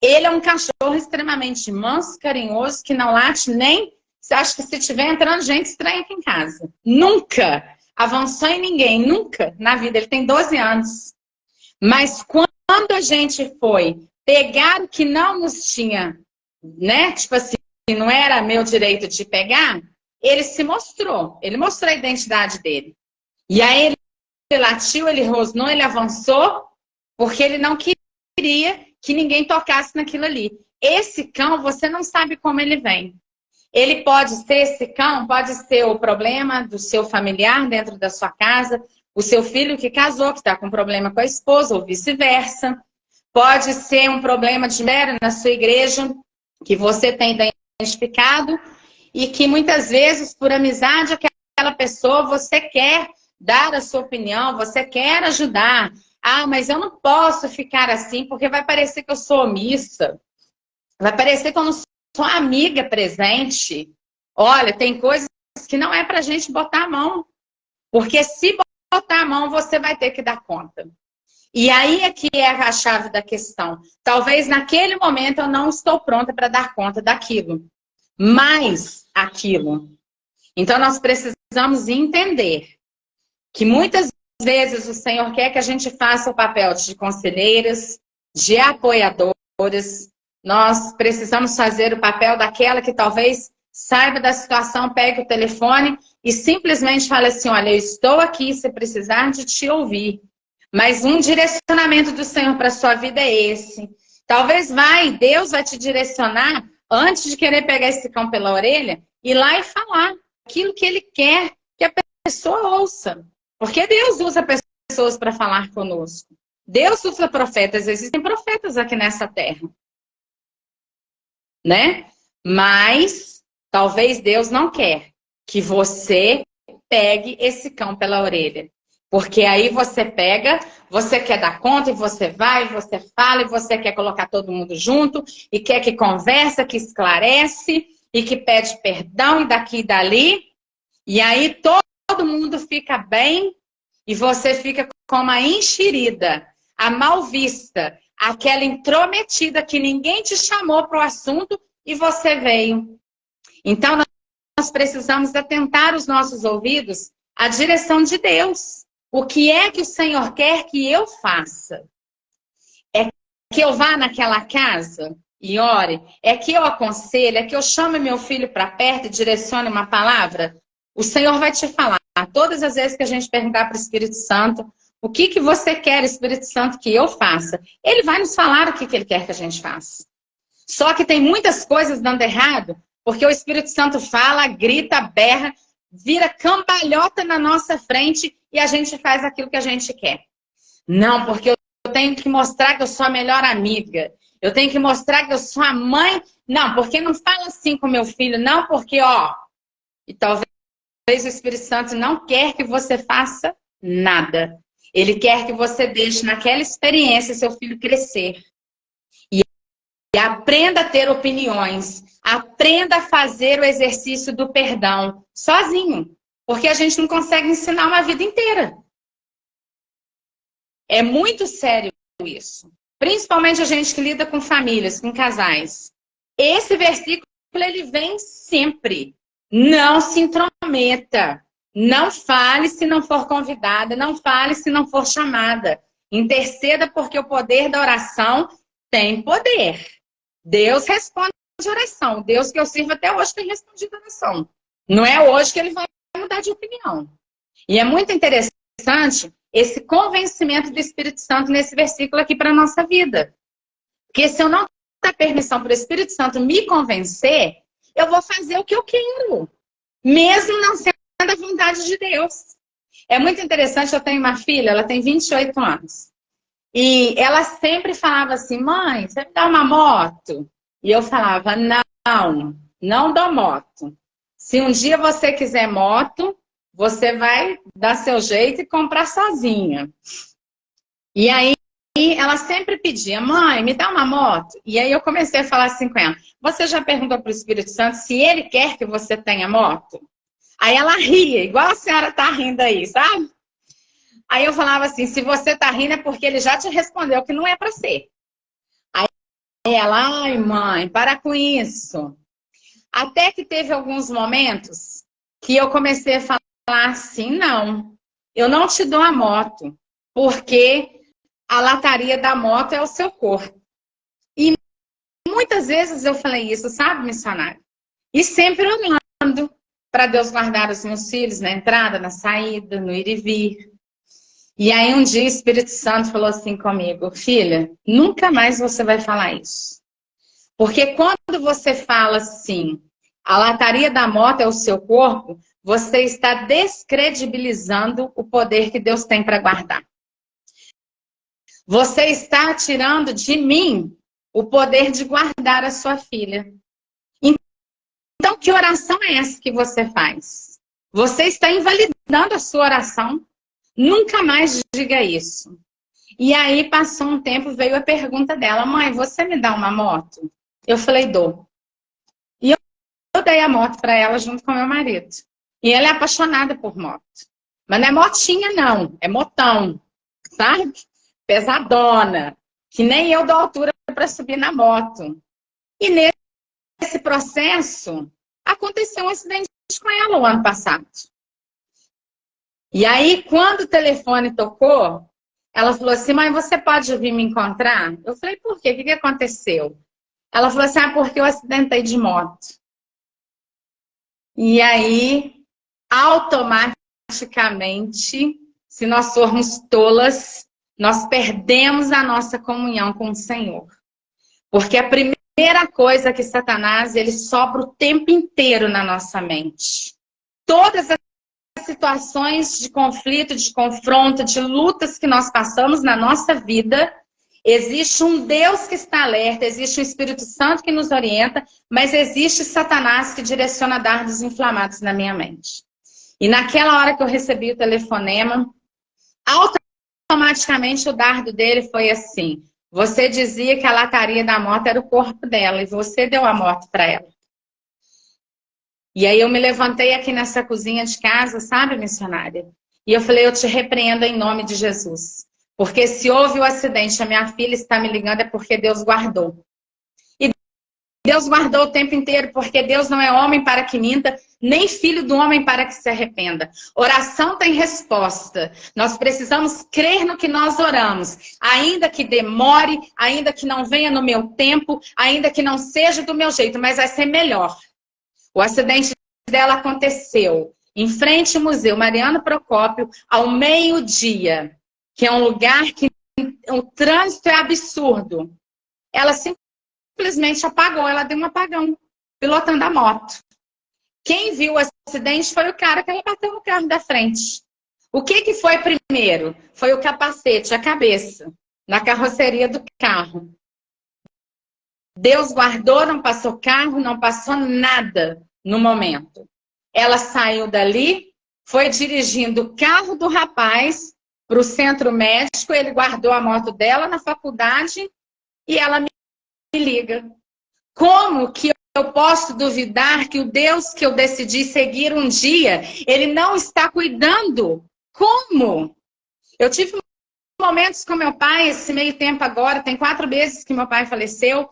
Ele é um cachorro extremamente manso, carinhoso, que não late nem... Você acha que se estiver entrando gente estranha aqui em casa? Nunca avançou em ninguém, nunca na vida. Ele tem 12 anos. Mas quando a gente foi pegar o que não nos tinha, né? Tipo assim, não era meu direito de pegar, ele se mostrou. Ele mostrou a identidade dele. E aí ele latiu, ele rosnou, ele avançou, porque ele não queria que ninguém tocasse naquilo ali. Esse cão, você não sabe como ele vem. Ele pode ser, esse cão, pode ser o problema do seu familiar dentro da sua casa, o seu filho que casou, que está com problema com a esposa, ou vice-versa. Pode ser um problema de mulher na sua igreja, que você tem identificado e que muitas vezes, por amizade, aquela pessoa, você quer dar a sua opinião, você quer ajudar. Ah, mas eu não posso ficar assim porque vai parecer que eu sou omissa. Vai parecer que eu não sou amiga presente. Olha, tem coisas que não é pra gente botar a mão. Porque se botar a mão, você vai ter que dar conta. E aí é que é a chave da questão. Talvez naquele momento eu não estou pronta para dar conta daquilo. Mas aquilo. Então nós precisamos entender que muitas vezes o Senhor quer que a gente faça o papel de conselheiras, de apoiadoras. Nós precisamos fazer o papel daquela que talvez saiba da situação, pegue o telefone e simplesmente fale assim, olha, eu estou aqui se precisar de te ouvir. Mas um direcionamento do Senhor para a sua vida é esse. Talvez Deus vai te direcionar antes de querer pegar esse cão pela orelha, ir lá e falar aquilo que Ele quer que a pessoa ouça. Porque Deus usa pessoas para falar conosco. Deus usa profetas, existem profetas aqui nessa terra, né? Mas talvez Deus não quer que você pegue esse cão pela orelha. Porque aí você pega, você quer dar conta e você vai, você fala e você quer colocar todo mundo junto e quer que conversa, que esclarece e que pede perdão e daqui e dali. E aí todo mundo fica bem e você fica como a enxerida, a mal vista, aquela intrometida que ninguém te chamou para o assunto e você veio. Então nós precisamos atentar os nossos ouvidos à direção de Deus. O que é que o Senhor quer que eu faça? É que eu vá naquela casa e ore? É que eu aconselhe? É que eu chame meu filho para perto e direcione uma palavra? O Senhor vai te falar. Todas as vezes que a gente perguntar para o Espírito Santo, o que você quer, Espírito Santo, que eu faça? Ele vai nos falar o que ele quer que a gente faça. Só que tem muitas coisas dando errado, porque o Espírito Santo fala, grita, berra, vira cambalhota na nossa frente e a gente faz aquilo que a gente quer. Não, porque eu tenho que mostrar que eu sou a melhor amiga. Eu tenho que mostrar que eu sou a mãe. Não, porque não fala assim com meu filho. Não, porque, ó... E talvez o Espírito Santo não quer que você faça nada. Ele quer que você deixe naquela experiência seu filho crescer. E aprenda a ter opiniões. Aprenda a fazer o exercício do perdão sozinho. Porque a gente não consegue ensinar uma vida inteira. É muito sério isso. Principalmente a gente que lida com famílias, com casais. Esse versículo, ele vem sempre. Não se intrometa. Não fale se não for convidada. Não fale se não for chamada. Interceda porque o poder da oração tem poder. Deus responde a oração. Deus que eu sirvo até hoje tem respondido a oração. Não é hoje que ele vai mudar de opinião. E é muito interessante esse convencimento do Espírito Santo nesse versículo aqui para a nossa vida. Porque se eu não dar permissão para o Espírito Santo me convencer, eu vou fazer o que eu quero. Mesmo não sendo a vontade de Deus. É muito interessante, eu tenho uma filha, ela tem 28 anos. E ela sempre falava assim, mãe, você me dá uma moto? E eu falava, não dou moto. Se um dia você quiser moto, você vai dar seu jeito e comprar sozinha. E aí ela sempre pedia, mãe, me dá uma moto. E aí eu comecei a falar assim com ela, você já perguntou para o Espírito Santo se ele quer que você tenha moto? Aí ela ria, igual a senhora tá rindo aí, sabe? Aí eu falava assim, se você tá rindo é porque ele já te respondeu que não é para ser. Aí ela, ai mãe, para com isso. Até que teve alguns momentos que eu comecei a falar assim, não, eu não te dou a moto, porque a lataria da moto é o seu corpo. E muitas vezes eu falei isso, sabe, missionário? E sempre orando para Deus guardar os meus filhos na entrada, na saída, no ir e vir. E aí um dia o Espírito Santo falou assim comigo, filha, nunca mais você vai falar isso. Porque quando você fala assim, a lataria da moto é o seu corpo, você está descredibilizando o poder que Deus tem para guardar. Você está tirando de mim o poder de guardar a sua filha. Então, que oração é essa que você faz? Você está invalidando a sua oração. Nunca mais diga isso. E aí, passou um tempo, veio a pergunta dela, mãe, você me dá uma moto? Eu falei, dou. E eu dei a moto para ela junto com meu marido. E ela é apaixonada por moto. Mas não é motinha, não. É motão, sabe? Pesadona. Que nem eu dou altura para subir na moto. E nesse processo, aconteceu um acidente com ela o ano passado. E aí, quando o telefone tocou, ela falou assim, mãe, você pode vir me encontrar? Eu falei, por quê? O que aconteceu? Ela falou assim, porque eu acidentei de moto. E aí, automaticamente, se nós formos tolas, nós perdemos a nossa comunhão com o Senhor. Porque a primeira coisa que Satanás, ele sopra o tempo inteiro na nossa mente. Todas as situações de conflito, de confronto, de lutas que nós passamos na nossa vida, existe um Deus que está alerta, existe um Espírito Santo que nos orienta, mas existe Satanás que direciona dardos inflamados na minha mente. E naquela hora que eu recebi o telefonema, automaticamente o dardo dele foi assim: você dizia que a lataria da moto era o corpo dela e você deu a moto para ela. E aí eu me levantei aqui nessa cozinha de casa, sabe, missionária? E eu falei, eu te repreendo em nome de Jesus. Porque se houve o acidente, a minha filha está me ligando, é porque Deus guardou. E Deus guardou o tempo inteiro, porque Deus não é homem para que minta, nem filho do homem para que se arrependa. Oração tem resposta. Nós precisamos crer no que nós oramos. Ainda que demore, ainda que não venha no meu tempo, ainda que não seja do meu jeito, mas vai ser melhor. O acidente dela aconteceu em frente ao Museu Mariano Procópio, ao meio-dia, que é um lugar que o trânsito é absurdo. Ela simplesmente apagou, ela deu um apagão, pilotando a moto. Quem viu o acidente foi o cara que ela bateu no carro da frente. O que foi primeiro? Foi o capacete, a cabeça, na carroceria do carro. Deus guardou, não passou carro, não passou nada no momento. Ela saiu dali, foi dirigindo o carro do rapaz para o centro médico, ele guardou a moto dela na faculdade e ela me liga. Como que eu posso duvidar que o Deus que eu decidi seguir um dia, ele não está cuidando? Como? Eu tive momentos com meu pai, esse meio tempo agora, tem 4 meses que meu pai faleceu,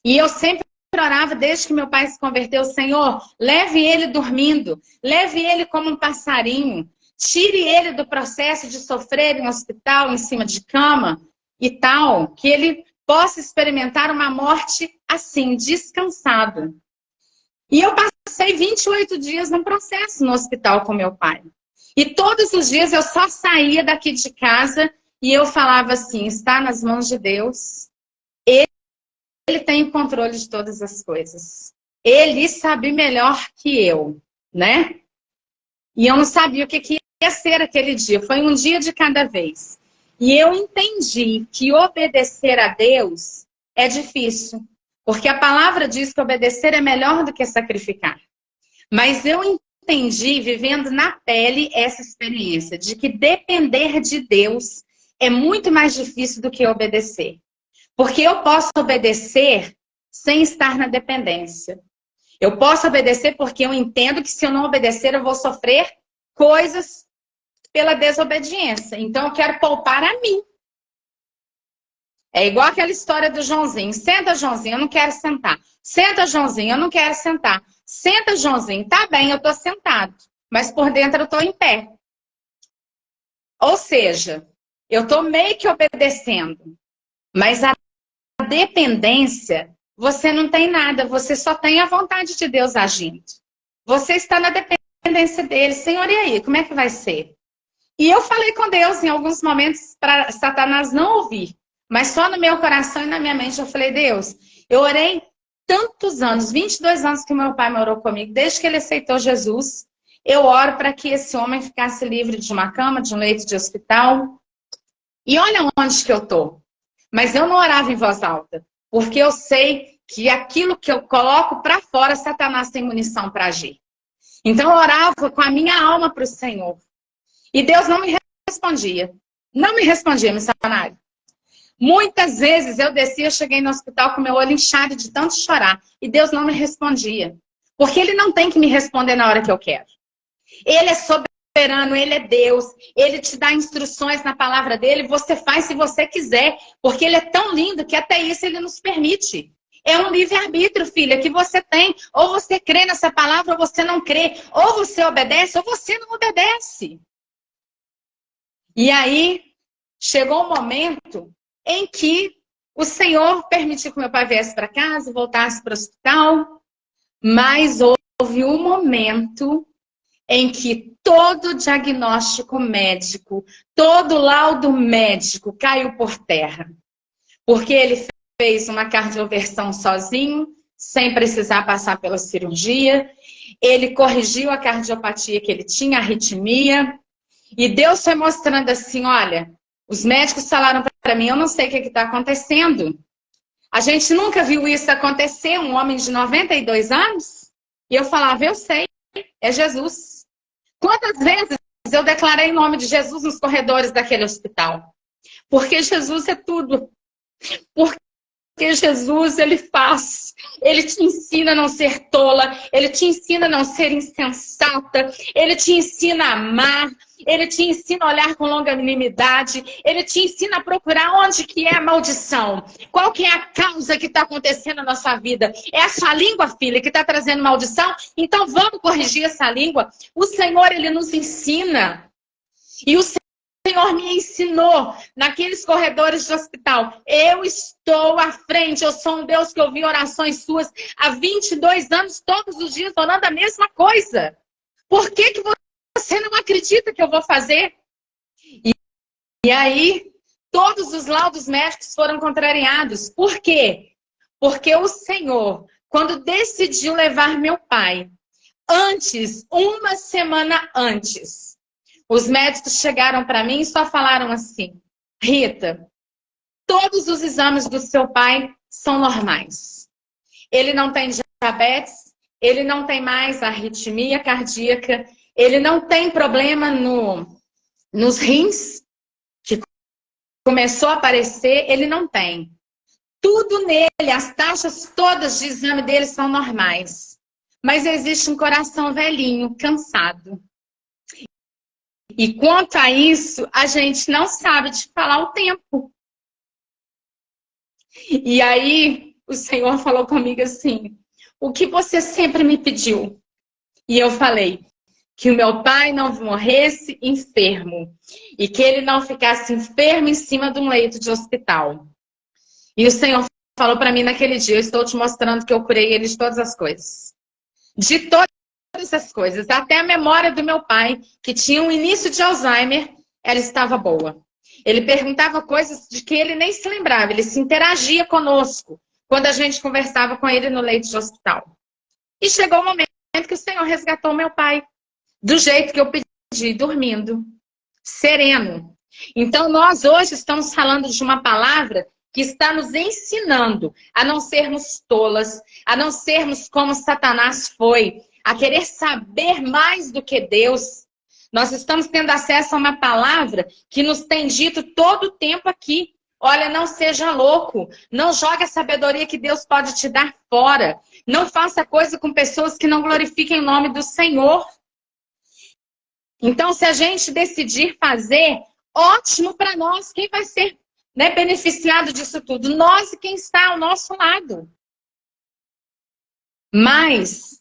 e eu sempre orava desde que meu pai se converteu, Senhor, leve ele dormindo, leve ele como um passarinho, tire ele do processo de sofrer em hospital, em cima de cama e tal, que ele possa experimentar uma morte assim, descansado. E eu passei 28 dias num processo no hospital com meu pai. E todos os dias eu só saía daqui de casa e eu falava assim, está nas mãos de Deus. Ele tem o controle de todas as coisas. Ele sabe melhor que eu, né? E eu não sabia o que ia ser aquele dia. Foi um dia de cada vez. E eu entendi que obedecer a Deus é difícil. Porque a palavra diz que obedecer é melhor do que sacrificar. Mas eu entendi, vivendo na pele, essa experiência de que depender de Deus é muito mais difícil do que obedecer. Porque eu posso obedecer sem estar na dependência. Eu posso obedecer porque eu entendo que se eu não obedecer, eu vou sofrer coisas pela desobediência. Então, eu quero poupar a mim. É igual aquela história do Joãozinho. Senta, Joãozinho, eu não quero sentar. Senta, Joãozinho, eu não quero sentar. Senta, Joãozinho, tá bem, eu tô sentado. Mas por dentro eu tô em pé. Ou seja, eu tô meio que obedecendo. Mas a dependência, você não tem nada. Você só tem a vontade de Deus agindo. Você está na dependência dele. Senhor, e aí? Como é que vai ser? E eu falei com Deus em alguns momentos para Satanás não ouvir. Mas só no meu coração e na minha mente eu falei, Deus, eu orei tantos anos, 22 anos que meu pai orou comigo, desde que ele aceitou Jesus, eu oro para que esse homem ficasse livre de uma cama, de um leito de hospital. E olha onde que eu tô. Mas eu não orava em voz alta, porque eu sei que aquilo que eu coloco para fora, Satanás tem munição para agir. Então eu orava com a minha alma para o Senhor. E Deus não me respondia. Não me respondia, missionário. Muitas vezes eu descia, eu cheguei no hospital com meu olho inchado de tanto chorar. E Deus não me respondia. Porque Ele não tem que me responder na hora que eu quero. Ele é soberano, Ele é Deus. Ele te dá instruções na palavra dEle. Você faz se você quiser. Porque Ele é tão lindo que até isso Ele nos permite. É um livre-arbítrio, filha, que você tem. Ou você crê nessa palavra ou você não crê. Ou você obedece ou você não obedece. E aí, chegou um momento em que o Senhor permitiu que meu pai viesse para casa, voltasse para o hospital, mas houve um momento em que todo diagnóstico médico, todo laudo médico caiu por terra. Porque ele fez uma cardioversão sozinho, sem precisar passar pela cirurgia. Ele corrigiu a cardiopatia que ele tinha, a arritmia. E Deus foi mostrando assim, olha, os médicos falaram para mim, eu não sei o que está acontecendo. A gente nunca viu isso acontecer, um homem de 92 anos. E eu falava, eu sei, é Jesus. Quantas vezes eu declarei o nome de Jesus nos corredores daquele hospital? Porque Jesus é tudo. Porque Jesus, ele faz. Ele te ensina a não ser tola. Ele te ensina a não ser insensata. Ele te ensina a amar. Ele te ensina a olhar com longanimidade. Ele te ensina a procurar onde que é a maldição. Qual que é a causa que está acontecendo na sua vida? É a sua língua, filha, que está trazendo maldição? Então vamos corrigir essa língua. O Senhor, ele nos ensina. E o Senhor me ensinou naqueles corredores de hospital. Eu estou à frente. Eu sou um Deus que ouvi orações suas há 22 anos, todos os dias, orando a mesma coisa. Por que você não acredita que eu vou fazer? E aí, todos os laudos médicos foram contrariados. Por quê? Porque o Senhor, quando decidiu levar meu pai, uma semana antes, os médicos chegaram para mim e só falaram assim, Rita, todos os exames do seu pai são normais. Ele não tem diabetes, ele não tem mais arritmia cardíaca, ele não tem problema nos rins, que começou a aparecer, ele não tem. Tudo nele, as taxas todas de exame dele são normais. Mas existe um coração velhinho, cansado. E quanto a isso, a gente não sabe te falar o tempo. E aí, o Senhor falou comigo assim, o que você sempre me pediu? E eu falei, que o meu pai não morresse enfermo. E que ele não ficasse enfermo em cima de um leito de hospital. E o Senhor falou para mim naquele dia, eu estou te mostrando que eu curei ele de todas as coisas. De todas as coisas. Até a memória do meu pai, que tinha um início de Alzheimer, ela estava boa. Ele perguntava coisas de que ele nem se lembrava. Ele se interagia conosco quando a gente conversava com ele no leito de hospital. E chegou o momento que o Senhor resgatou meu pai. Do jeito que eu pedi, dormindo. Sereno. Então, nós hoje estamos falando de uma palavra que está nos ensinando a não sermos tolas, a não sermos como Satanás foi, a querer saber mais do que Deus. Nós estamos tendo acesso a uma palavra que nos tem dito todo o tempo aqui. Olha, não seja louco, não jogue a sabedoria que Deus pode te dar fora. Não faça coisa com pessoas que não glorifiquem o nome do Senhor. Então, se a gente decidir fazer, ótimo para nós. Quem vai ser beneficiado disso tudo? Nós e quem está ao nosso lado. Mas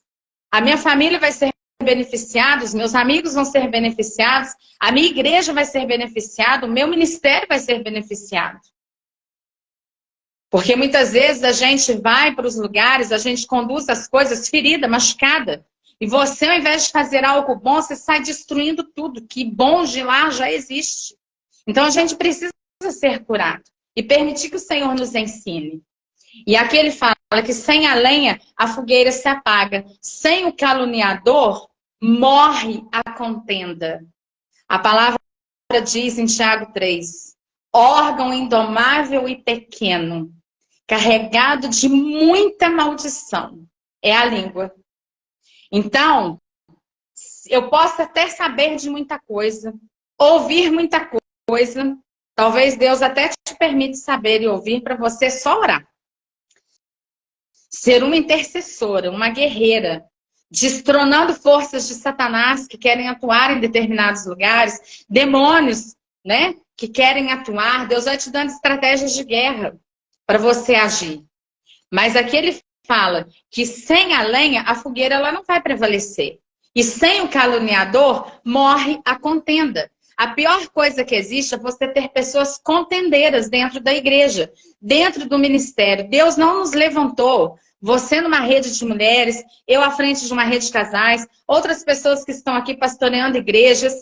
a minha família vai ser beneficiada, os meus amigos vão ser beneficiados, a minha igreja vai ser beneficiada, o meu ministério vai ser beneficiado. Porque muitas vezes a gente vai para os lugares, a gente conduz as coisas ferida, machucada. E você, ao invés de fazer algo bom, você sai destruindo tudo. Que bom de lá já existe. Então a gente precisa ser curado. E permitir que o Senhor nos ensine. E aqui ele fala que sem a lenha, a fogueira se apaga. Sem o caluniador, morre a contenda. A palavra diz em Tiago 3. Órgão indomável e pequeno, carregado de muita maldição. É a língua. Então, eu posso até saber de muita coisa, ouvir muita coisa. Talvez Deus até te permite saber e ouvir para você só orar. Ser uma intercessora, uma guerreira, destronando forças de Satanás que querem atuar em determinados lugares, demônios, que querem atuar. Deus vai te dando estratégias de guerra para você agir. Mas aqui ele fala que sem a lenha, a fogueira ela não vai prevalecer. E sem o caluniador, morre a contenda. A pior coisa que existe é você ter pessoas contendeiras dentro da igreja, dentro do ministério. Deus não nos levantou, você numa rede de mulheres, eu à frente de uma rede de casais, outras pessoas que estão aqui pastoreando igrejas.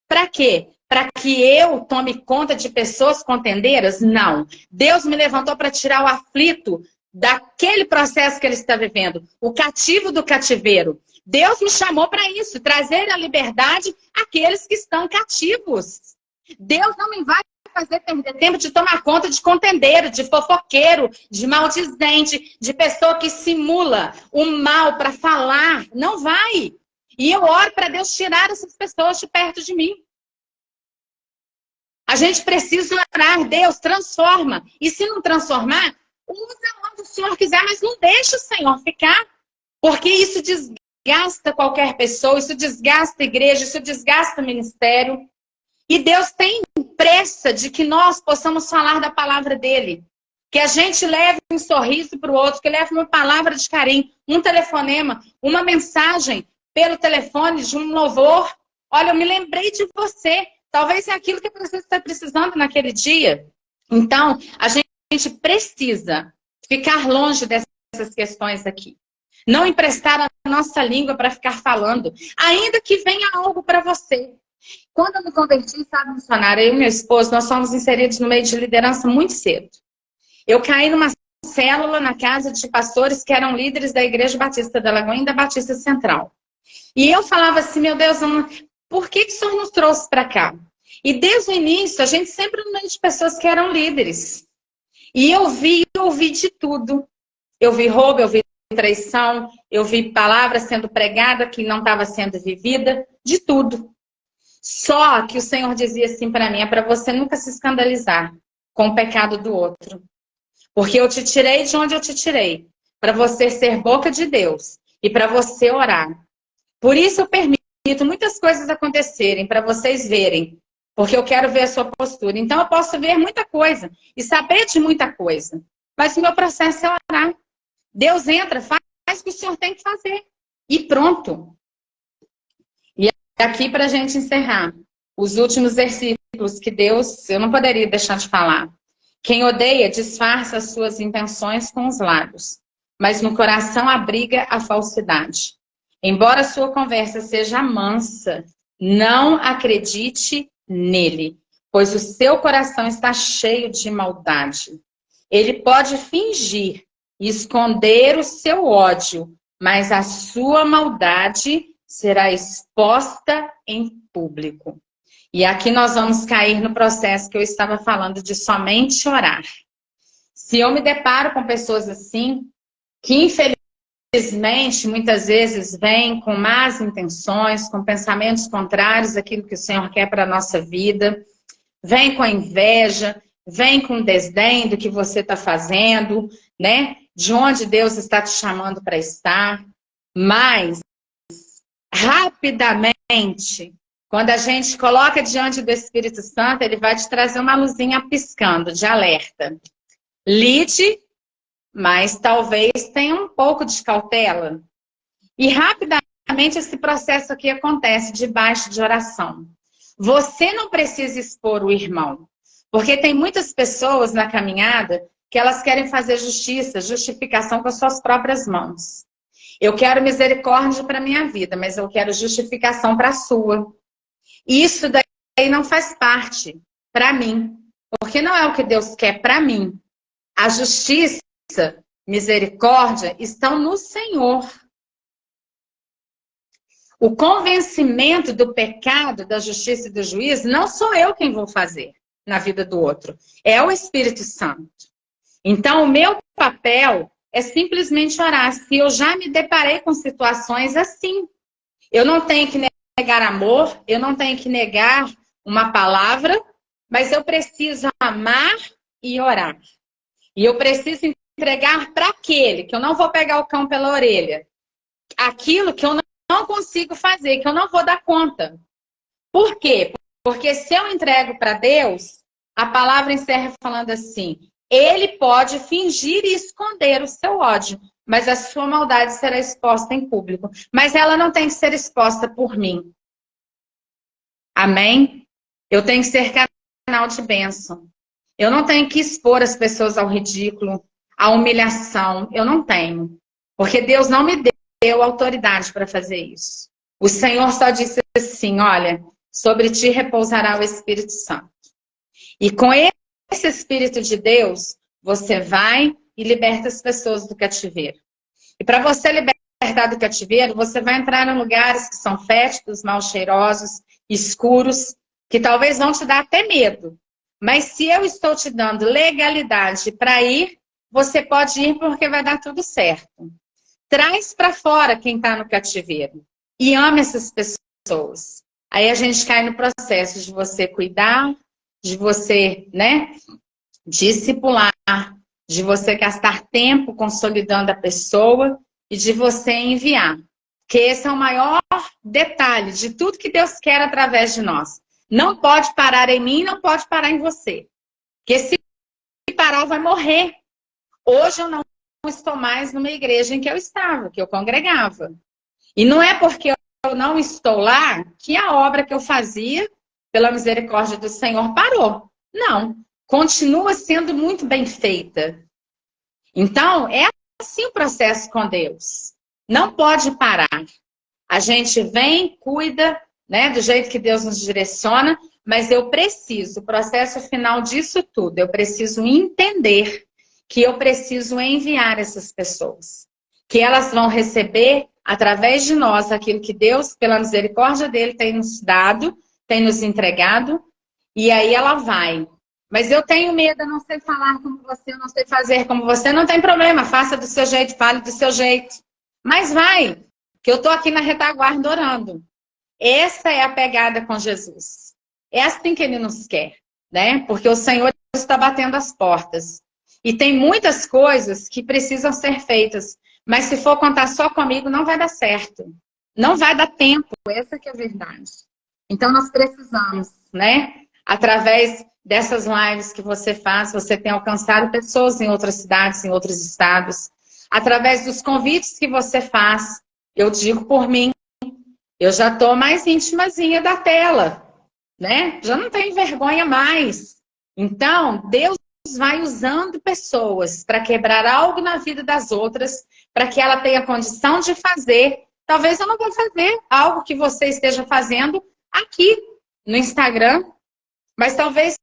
Para quê? Para que eu tome conta de pessoas contendeiras? Não. Deus me levantou para tirar o aflito daquele processo que ele está vivendo, o cativo do cativeiro. Deus me chamou para isso, trazer a liberdade àqueles que estão cativos. Deus não me vai fazer perder tempo de tomar conta de contendeiro, de fofoqueiro, de maldizente, de pessoa que simula o mal para falar. Não vai. E eu oro para Deus tirar essas pessoas de perto de mim. A gente precisa orar, Deus, transforma. E se não transformar, usa onde o Senhor quiser, mas não deixa o Senhor ficar. Porque isso desgasta qualquer pessoa, isso desgasta a igreja, isso desgasta o ministério. E Deus tem pressa de que nós possamos falar da palavra dele. Que a gente leve um sorriso para o outro, que leve uma palavra de carinho, um telefonema, uma mensagem pelo telefone de um louvor. Olha, eu me lembrei de você. Talvez é aquilo que você está precisando naquele dia. Então, a gente precisa ficar longe dessas questões aqui. Não emprestar a nossa língua para ficar falando. Ainda que venha algo para você. Quando eu me converti, sabe, missionária, eu e meu esposo, nós fomos inseridos no meio de liderança muito cedo. Eu caí numa célula na casa de pastores que eram líderes da Igreja Batista da Lagoinha e da Batista Central. E eu falava assim, meu Deus, por que o Senhor nos trouxe para cá? E desde o início, a gente sempre no meio de pessoas que eram líderes. E eu ouvi de tudo. Eu vi roubo, eu vi traição, eu vi palavra sendo pregada que não estava sendo vivida, de tudo. Só que o Senhor dizia assim para mim, é para você nunca se escandalizar com o pecado do outro. Porque eu te tirei de onde eu te tirei, para você ser boca de Deus e para você orar. Por isso eu permito muitas coisas acontecerem, para vocês verem, porque eu quero ver a sua postura. Então eu posso ver muita coisa e saber de muita coisa, mas o meu processo é orar. Deus entra, faz o que o Senhor tem que fazer e pronto. Aqui para a gente encerrar, os últimos versículos que Deus, eu não poderia deixar de falar. Quem odeia disfarça as suas intenções com os lábios, mas no coração abriga a falsidade. Embora a sua conversa seja mansa, não acredite nele, pois o seu coração está cheio de maldade. Ele pode fingir e esconder o seu ódio, mas a sua maldade será exposta em público. E aqui nós vamos cair no processo que eu estava falando de somente orar. Se eu me deparo com pessoas assim, que infelizmente muitas vezes vêm com más intenções, com pensamentos contrários àquilo que o Senhor quer para a nossa vida, vem com inveja, vem com desdém do que você está fazendo, né? De onde Deus está te chamando para estar, mas rapidamente, quando a gente coloca diante do Espírito Santo, ele vai te trazer uma luzinha piscando de alerta. Lide, mas talvez tenha um pouco de cautela. E rapidamente esse processo aqui acontece debaixo de oração. Você não precisa expor o irmão, porque tem muitas pessoas na caminhada que elas querem fazer justiça, justificação com as suas próprias mãos. Eu quero misericórdia para a minha vida, mas eu quero justificação para a sua. Isso daí não faz parte para mim, porque não é o que Deus quer para mim. A justiça, misericórdia estão no Senhor. O convencimento do pecado, da justiça e do juízo, não sou eu quem vou fazer na vida do outro. É o Espírito Santo. Então, o meu papel é simplesmente orar. Se eu já me deparei com situações assim, eu não tenho que negar amor, eu não tenho que negar uma palavra, mas eu preciso amar e orar. E eu preciso entregar para aquele, que eu não vou pegar o cão pela orelha, aquilo que eu não consigo fazer, que eu não vou dar conta. Por quê? Porque se eu entrego para Deus, a palavra encerra falando assim, ele pode fingir e esconder o seu ódio, mas a sua maldade será exposta em público. Mas ela não tem que ser exposta por mim. Amém? Eu tenho que ser canal de bênção. Eu não tenho que expor as pessoas ao ridículo, à humilhação. Eu não tenho. Porque Deus não me deu autoridade para fazer isso. O Senhor só disse assim, olha, sobre ti repousará o Espírito Santo. E com esse Espírito de Deus, você vai e liberta as pessoas do cativeiro. E para você libertar do cativeiro, você vai entrar em lugares que são fétidos, mal cheirosos, escuros, que talvez vão te dar até medo. Mas se eu estou te dando legalidade para ir, você pode ir porque vai dar tudo certo. Traz para fora quem está no cativeiro e ame essas pessoas. Aí a gente cai no processo de você cuidar, de você, né, discipular, de você gastar tempo consolidando a pessoa e de você enviar. Que esse é o maior detalhe de tudo que Deus quer através de nós. Não pode parar em mim, não pode parar em você. Porque se parar, vai morrer. Hoje eu não estou mais numa igreja em que eu estava, que eu congregava. E não é porque eu não estou lá que a obra que eu fazia, pela misericórdia do Senhor, parou. Não. Continua sendo muito bem feita. Então, é assim o processo com Deus. Não pode parar. A gente vem, cuida, né, do jeito que Deus nos direciona, mas eu preciso, o processo final disso tudo, eu preciso entender que eu preciso enviar essas pessoas. Que elas vão receber, através de nós, aquilo que Deus, pela misericórdia dele, tem nos dado, tem nos entregado, e aí ela vai. Mas eu tenho medo, eu não sei falar como você, eu não sei fazer como você, não tem problema, faça do seu jeito, fale do seu jeito. Mas vai, que eu estou aqui na retaguarda orando. Essa é a pegada com Jesus. É assim que ele nos quer, né? Porque o Senhor está batendo as portas. E tem muitas coisas que precisam ser feitas. Mas se for contar só comigo, não vai dar certo. Não vai dar tempo, essa que é a verdade. Então nós precisamos, né? Através dessas lives que você faz, você tem alcançado pessoas em outras cidades, em outros estados. Através dos convites que você faz, eu digo por mim, eu já estou mais íntimazinha da tela, né? Já não tenho vergonha mais. Então, Deus vai usando pessoas para quebrar algo na vida das outras, para que ela tenha condição de fazer. Talvez eu não vou fazer algo que você esteja fazendo aqui no Instagram, mas talvez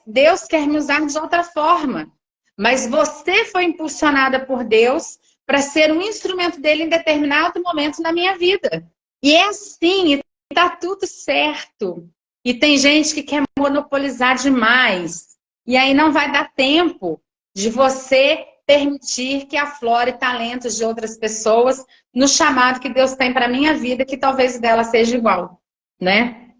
Deus quer me usar de outra forma. Mas você foi impulsionada por Deus para ser um instrumento dele em determinado momento na minha vida. E é assim, e tá tudo certo. E tem gente que quer monopolizar demais. E aí não vai dar tempo de você permitir que aflore talentos de outras pessoas no chamado que Deus tem para minha vida, que talvez dela seja igual, né?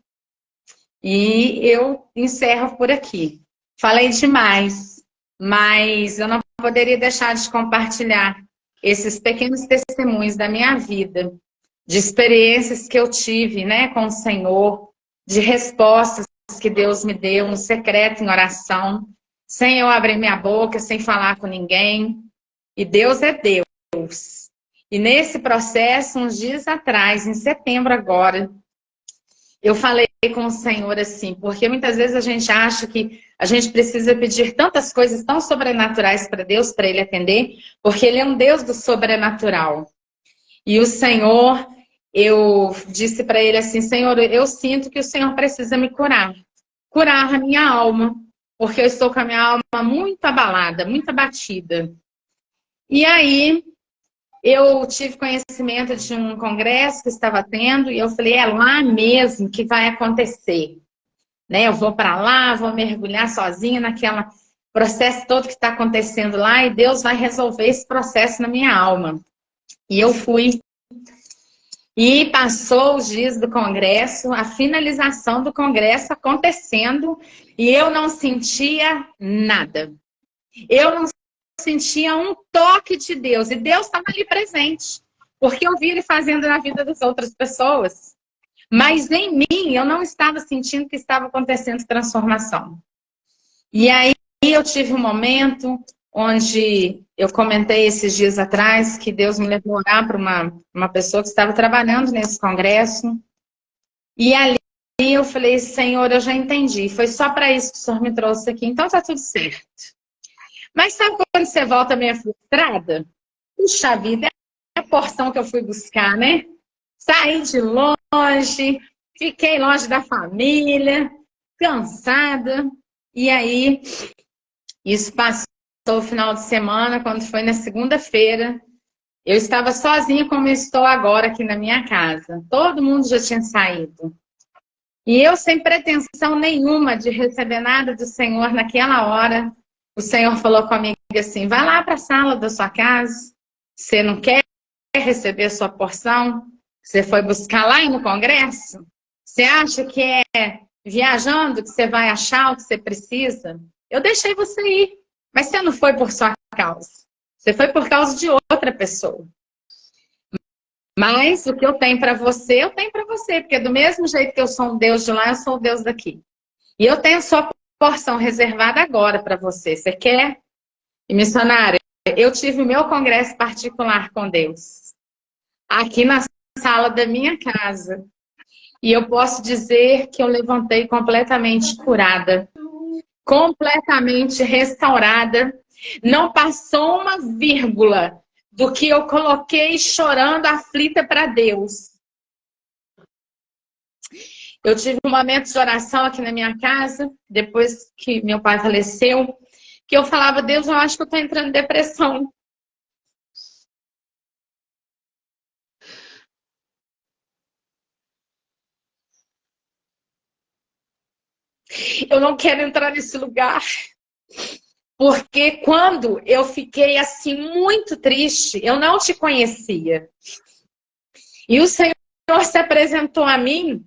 E eu encerro por aqui. Falei demais, mas eu não poderia deixar de compartilhar esses pequenos testemunhos da minha vida, de experiências que eu tive, né, com o Senhor, de respostas que Deus me deu no secreto, em oração, sem eu abrir minha boca, sem falar com ninguém. E Deus é Deus. E nesse processo, uns dias atrás, em setembro agora, eu falei com o Senhor assim, porque muitas vezes a gente acha que a gente precisa pedir tantas coisas tão sobrenaturais para Deus, para Ele atender, porque Ele é um Deus do sobrenatural. E o Senhor, eu disse para Ele assim, Senhor, eu sinto que o Senhor precisa me curar. Curar a minha alma, porque eu estou com a minha alma muito abalada, muito abatida. E aí, eu tive conhecimento de um congresso que estava tendo, e eu falei, é lá mesmo que vai acontecer. Né? Eu vou para lá, vou mergulhar sozinha naquele processo todo que está acontecendo lá, e Deus vai resolver esse processo na minha alma. E eu fui. E passou os dias do congresso, a finalização do congresso acontecendo, e eu não sentia nada. Eu não sentia um toque de Deus, e Deus estava ali presente, porque eu vi Ele fazendo na vida das outras pessoas. Mas em mim, eu não estava sentindo que estava acontecendo transformação. E aí eu tive um momento onde eu comentei esses dias atrás que Deus me levou a orar para uma pessoa que estava trabalhando nesse congresso. E ali eu falei, Senhor, eu já entendi, foi só para isso que o Senhor me trouxe aqui, então tá tudo certo. Mas sabe quando você volta meio frustrada? Puxa vida, é a porção que eu fui buscar, né? Saí de longe, fiquei longe da família, cansada. E aí, isso passou o final de semana, quando foi na segunda-feira, eu estava sozinha como eu estou agora aqui na minha casa. Todo mundo já tinha saído. E eu, sem pretensão nenhuma de receber nada do Senhor naquela hora, o Senhor falou comigo assim, vai lá para a sala da sua casa, você não quer receber a sua porção? Você foi buscar lá no congresso? Você acha que é viajando que você vai achar o que você precisa? Eu deixei você ir, mas você não foi por sua causa. Você foi por causa de outra pessoa. Mas o que eu tenho para você, eu tenho para você. Porque do mesmo jeito que eu sou um Deus de lá, eu sou o Deus daqui. E eu tenho sua porção reservada agora para você. Você quer? E missionária, eu tive o meu congresso particular com Deus. Aqui na sala da minha casa. E eu posso dizer que eu levantei completamente curada. Completamente restaurada. Não passou uma vírgula do que eu coloquei chorando aflita para Deus. Eu tive um momento de oração aqui na minha casa, depois que meu pai faleceu, que eu falava, Deus, eu acho que eu estou entrando em depressão. Eu não quero entrar nesse lugar. Porque quando eu fiquei assim muito triste, eu não te conhecia. E o Senhor se apresentou a mim.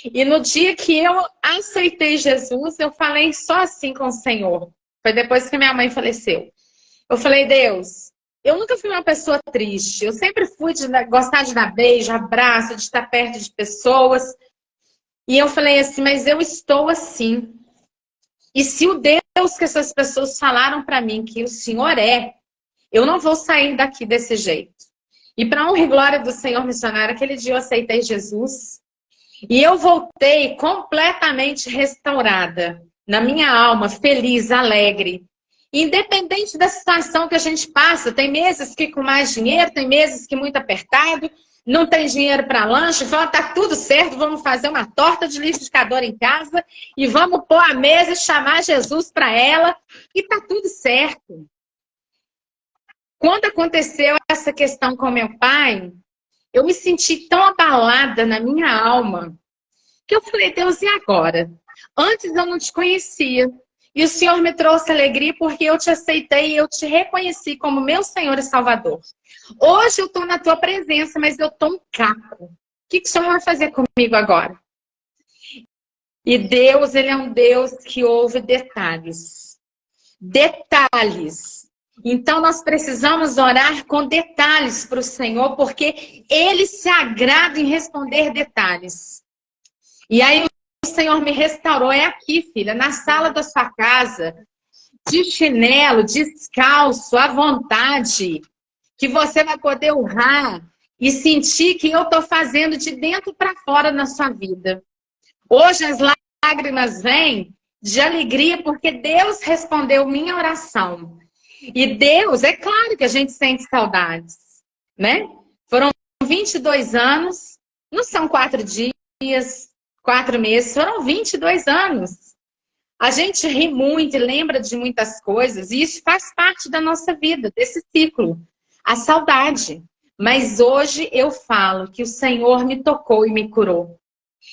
E no dia que eu aceitei Jesus, eu falei só assim com o Senhor. Foi depois que minha mãe faleceu. Eu falei, Deus, eu nunca fui uma pessoa triste. Eu sempre fui de gostar de dar beijo, abraço, de estar perto de pessoas. E eu falei assim, mas eu estou assim. E se o Deus que essas pessoas falaram para mim que o Senhor é, eu não vou sair daqui desse jeito. E para honra e glória do Senhor missionário, aquele dia eu aceitei Jesus. E eu voltei completamente restaurada, na minha alma, feliz, alegre. Independente da situação que a gente passa, tem meses que com mais dinheiro, tem meses que muito apertado, não tem dinheiro para lanche, tá tudo certo, vamos fazer uma torta de liquidificador em casa e vamos pôr a mesa e chamar Jesus para ela e tá tudo certo. Quando aconteceu essa questão com meu pai, eu me senti tão abalada na minha alma que eu falei, Deus, e agora? Antes eu não te conhecia. E o Senhor me trouxe alegria porque eu te aceitei e eu te reconheci como meu Senhor e Salvador. Hoje eu estou na tua presença, mas eu estou um caco. O que o Senhor vai fazer comigo agora? E Deus, Ele é um Deus que ouve detalhes. Detalhes. Então nós precisamos orar com detalhes para o Senhor, porque Ele se agrada em responder detalhes. E aí o Senhor me restaurou, é aqui, filha, na sala da sua casa, de chinelo, descalço, à vontade, que você vai poder honrar e sentir que eu estou fazendo de dentro para fora na sua vida. Hoje as lágrimas vêm de alegria porque Deus respondeu minha oração. E Deus, é claro que a gente sente saudades, né? Foram 22 anos, não são 4 dias, 4 meses, foram 22 anos. A gente ri muito e lembra de muitas coisas, e isso faz parte da nossa vida, desse ciclo. A saudade. Mas hoje eu falo que o Senhor me tocou e me curou.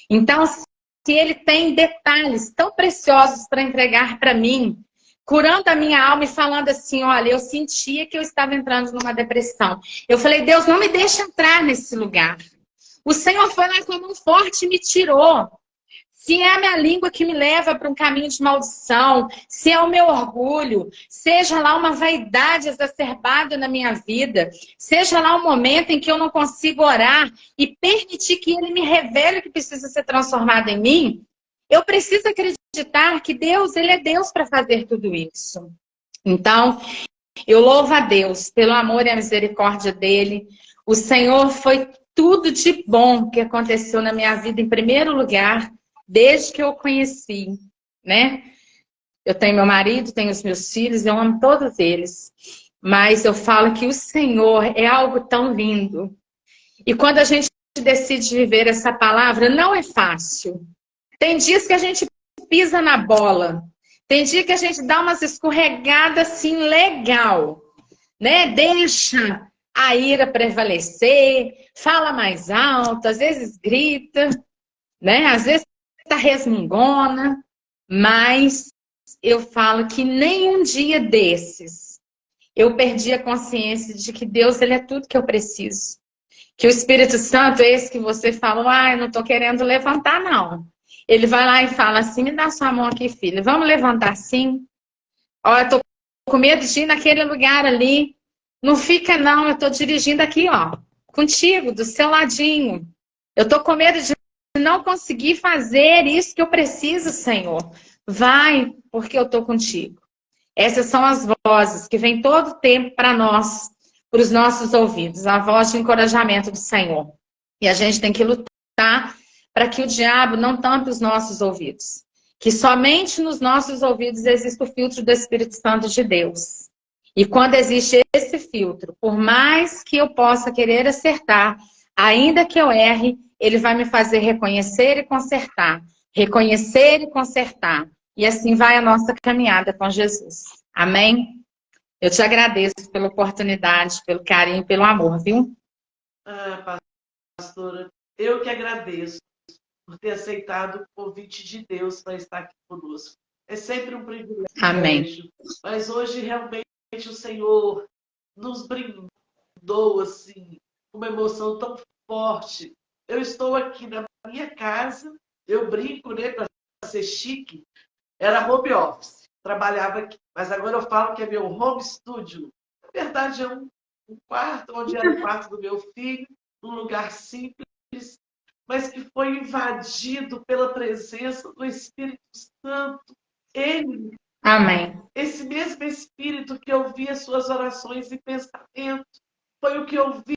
Então, se Ele tem detalhes tão preciosos para entregar para mim, curando a minha alma e falando assim, olha, eu sentia que eu estava entrando numa depressão. Eu falei, Deus, não me deixa entrar nesse lugar. O Senhor foi lá com a mão forte e me tirou. Se é a minha língua que me leva para um caminho de maldição, se é o meu orgulho, seja lá uma vaidade exacerbada na minha vida, seja lá um momento em que eu não consigo orar e permitir que Ele me revele o que precisa ser transformado em mim, eu preciso acreditar que Deus, Ele é Deus para fazer tudo isso. Então, eu louvo a Deus pelo amor e a misericórdia dEle. O Senhor foi tudo de bom que aconteceu na minha vida, em primeiro lugar, desde que eu o conheci, né? Eu tenho meu marido, tenho os meus filhos, eu amo todos eles. Mas eu falo que o Senhor é algo tão lindo. E quando a gente decide viver essa palavra, não é fácil. Tem dias que a gente pisa na bola. Tem dia que a gente dá umas escorregadas assim, legal, né? Deixa a ira prevalecer, fala mais alto, às vezes grita, né? Às vezes tá resmungona, mas eu falo que nenhum dia desses eu perdi a consciência de que Deus, ele é tudo que eu preciso. Que o Espírito Santo, esse que você falou, eu não tô querendo levantar, não. Ele vai lá e fala assim, me dá sua mão aqui, filha. Vamos levantar sim? Ó, eu tô com medo de ir naquele lugar ali. Não fica não, eu tô dirigindo aqui, ó. Contigo, do seu ladinho. Eu tô com medo de não conseguir fazer isso que eu preciso, Senhor. Vai, porque eu tô contigo. Essas são as vozes que vêm todo tempo para nós, para os nossos ouvidos. A voz de encorajamento do Senhor. E a gente tem que lutar para que o diabo não tampe os nossos ouvidos. Que somente nos nossos ouvidos existe o filtro do Espírito Santo de Deus. E quando existe esse filtro, por mais que eu possa querer acertar, ainda que eu erre, ele vai me fazer reconhecer e consertar. Reconhecer e consertar. E assim vai a nossa caminhada com Jesus. Amém? Eu te agradeço pela oportunidade, pelo carinho, pelo amor, viu? Pastora, eu que agradeço por ter aceitado o convite de Deus para estar aqui conosco. É sempre um privilégio. Amém. Mas hoje, realmente, o Senhor nos brindou, assim, uma emoção tão forte. Eu estou aqui na minha casa, eu brinco, né, para ser chique, era home office, trabalhava aqui. Mas agora eu falo que é meu home studio. Na verdade, é um quarto, onde era o quarto do meu filho, um lugar simples, mas que foi invadido pela presença do Espírito Santo. Ele, Amém. esse mesmo Espírito que ouvia suas orações e pensamentos, foi o que ouviu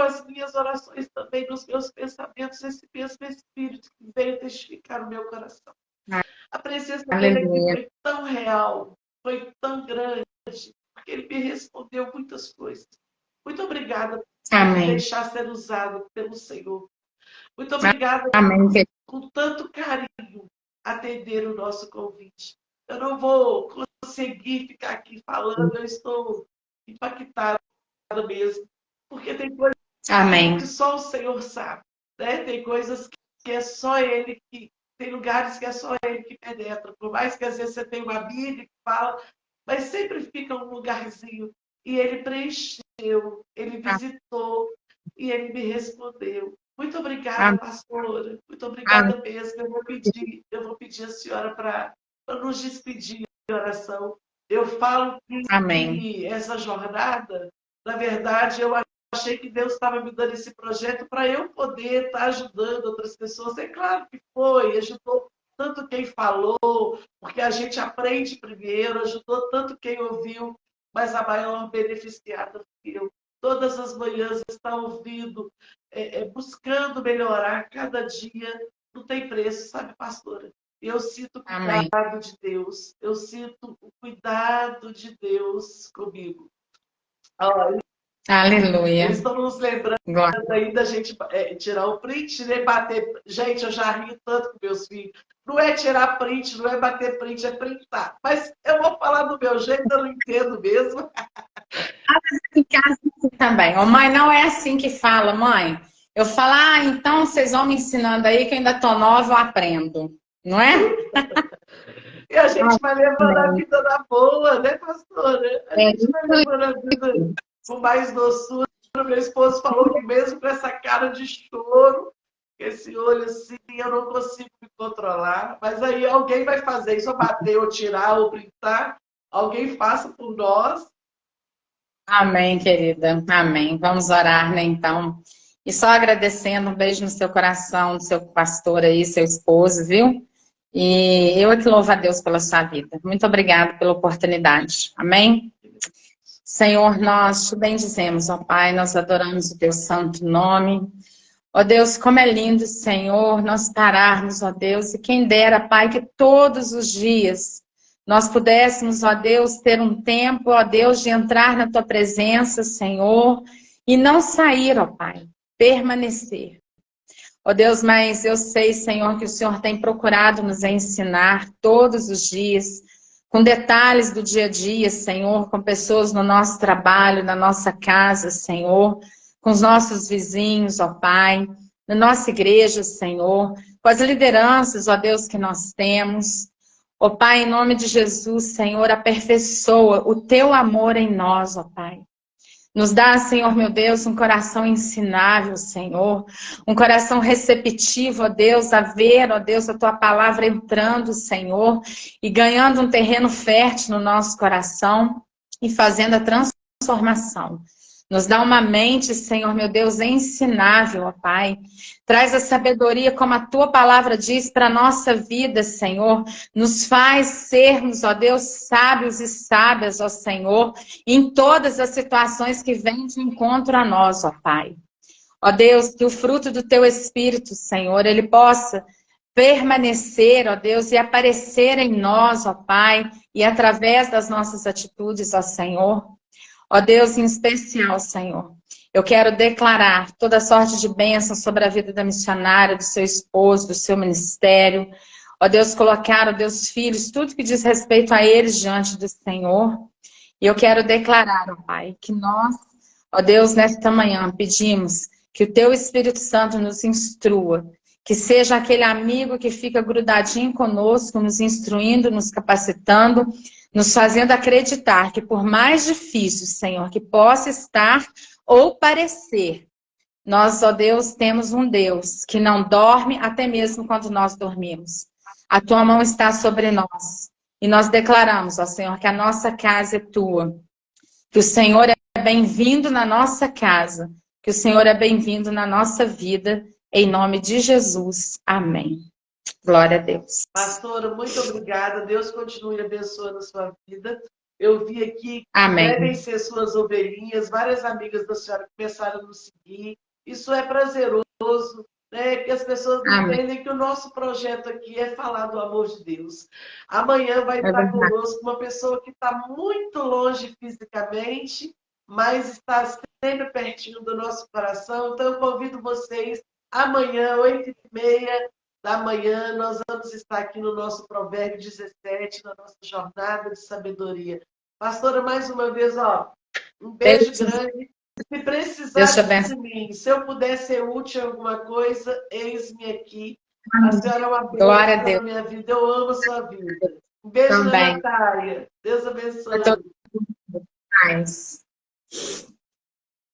as minhas orações também nos meus pensamentos, esse mesmo Espírito que veio testificar no meu coração. A presença dele aqui foi tão real, foi tão grande, porque ele me respondeu muitas coisas. Muito obrigada por me deixar ser usado pelo Senhor. Muito obrigada por, com tanto carinho, atender o nosso convite. Eu não vou conseguir ficar aqui falando, eu estou impactada mesmo, porque tem coisas que só o Senhor sabe, né? Tem coisas que é só Ele que... Tem lugares que é só Ele que penetra. Por mais que às vezes você tenha uma amiga que fala, mas sempre fica um lugarzinho. E Ele preencheu, Ele visitou e Ele me respondeu. Muito obrigada, pastora. Muito obrigada mesmo. Eu vou pedir a senhora para nos despedir de oração. Eu falo que essa jornada, na verdade, eu achei que Deus estava me dando esse projeto para eu poder estar ajudando outras pessoas. É claro que foi, ajudou tanto quem falou, porque a gente aprende primeiro, ajudou tanto quem ouviu, mas a maior beneficiada fui eu. Todas as manhãs está ouvindo, buscando melhorar cada dia. Não tem preço, sabe, pastora? Eu sinto o cuidado de Deus. Eu sinto o cuidado de Deus comigo. Aleluia. Eles estão nos lembrando aí da gente tirar o print, né? Bater. Gente, eu já rio tanto com meus filhos. Não é tirar print, não é bater print, é printar. Mas eu vou falar do meu jeito, eu não entendo mesmo. Em casa também. Ô, mãe, não é assim que fala, mãe. Eu falo, então vocês vão me ensinando aí que eu ainda tô nova, eu aprendo. Não é? E a gente vai levando a vida na boa, né, pastora? A gente vai levando a vida com mais doçura. Meu esposo falou que mesmo com essa cara de choro, esse olho assim, eu não consigo me controlar. Mas aí alguém vai fazer isso, ou bater, ou tirar, ou brincar. Alguém faça por nós. Amém, querida. Amém. Vamos orar, né, então. E só agradecendo, um beijo no seu coração, do seu pastor aí, seu esposo, viu? E eu é que louvo a Deus pela sua vida. Muito obrigada pela oportunidade. Amém? Senhor, nós te bendizemos, ó Pai, nós adoramos o teu santo nome. Ó Deus, como é lindo, Senhor, nós pararmos, ó Deus, e quem dera, Pai, que todos os dias nós pudéssemos, ó Deus, ter um tempo, ó Deus, de entrar na tua presença, Senhor, e não sair, ó Pai, permanecer. Ó Deus, mas eu sei, Senhor, que o Senhor tem procurado nos ensinar todos os dias com detalhes do dia a dia, Senhor, com pessoas no nosso trabalho, na nossa casa, Senhor, com os nossos vizinhos, ó Pai, na nossa igreja, Senhor, com as lideranças, ó Deus, que nós temos. Ó Pai, em nome de Jesus, Senhor, aperfeiçoa o teu amor em nós, ó Pai. Nos dá, Senhor, meu Deus, um coração ensinável, Senhor. Um coração receptivo, ó Deus, a ver, ó Deus, a tua palavra entrando, Senhor, e ganhando um terreno fértil no nosso coração e fazendo a transformação. Nos dá uma mente, Senhor, meu Deus, ensinável, ó Pai. Traz a sabedoria, como a tua palavra diz, para a nossa vida, Senhor. Nos faz sermos, ó Deus, sábios e sábias, ó Senhor, em todas as situações que vêm de encontro a nós, ó Pai. Ó Deus, que o fruto do teu Espírito, Senhor, ele possa permanecer, ó Deus, e aparecer em nós, ó Pai, e através das nossas atitudes, ó Senhor. Ó Deus, em especial, Senhor, eu quero declarar toda sorte de bênção sobre a vida da missionária, do seu esposo, do seu ministério. Ó Deus, colocar, ó Deus, filhos, tudo que diz respeito a eles diante do Senhor. E eu quero declarar, ó Pai, que nós, ó Deus, nesta manhã pedimos que o teu Espírito Santo nos instrua, que seja aquele amigo que fica grudadinho conosco, nos instruindo, nos capacitando, nos fazendo acreditar que por mais difícil, Senhor, que possa estar ou parecer, nós, ó Deus, temos um Deus que não dorme até mesmo quando nós dormimos. A tua mão está sobre nós. E nós declaramos, ó Senhor, que a nossa casa é tua. Que o Senhor é bem-vindo na nossa casa. Que o Senhor é bem-vindo na nossa vida. Em nome de Jesus. Amém. Glória a Deus. Pastora, muito obrigada. Deus continue abençoando a sua vida. Eu vi aqui que Amém. devem ser suas ovelhinhas. Várias amigas da senhora começaram a nos seguir. Isso é prazeroso, né? Que as pessoas entendem que o nosso projeto aqui é falar do amor de Deus. Amanhã vai estar conosco uma pessoa que está muito longe fisicamente, mas está sempre pertinho do nosso coração. Então, eu convido vocês, amanhã, 8h30 da manhã, nós vamos estar aqui no nosso Provérbio 17, na nossa jornada de sabedoria. Pastora, mais uma vez, ó, um beijo grande. Se precisar de mim, se eu puder ser útil em alguma coisa, eis-me aqui. A senhora é uma bênção na minha vida. Eu amo a sua vida. Um beijo na Natália. Deus abençoe.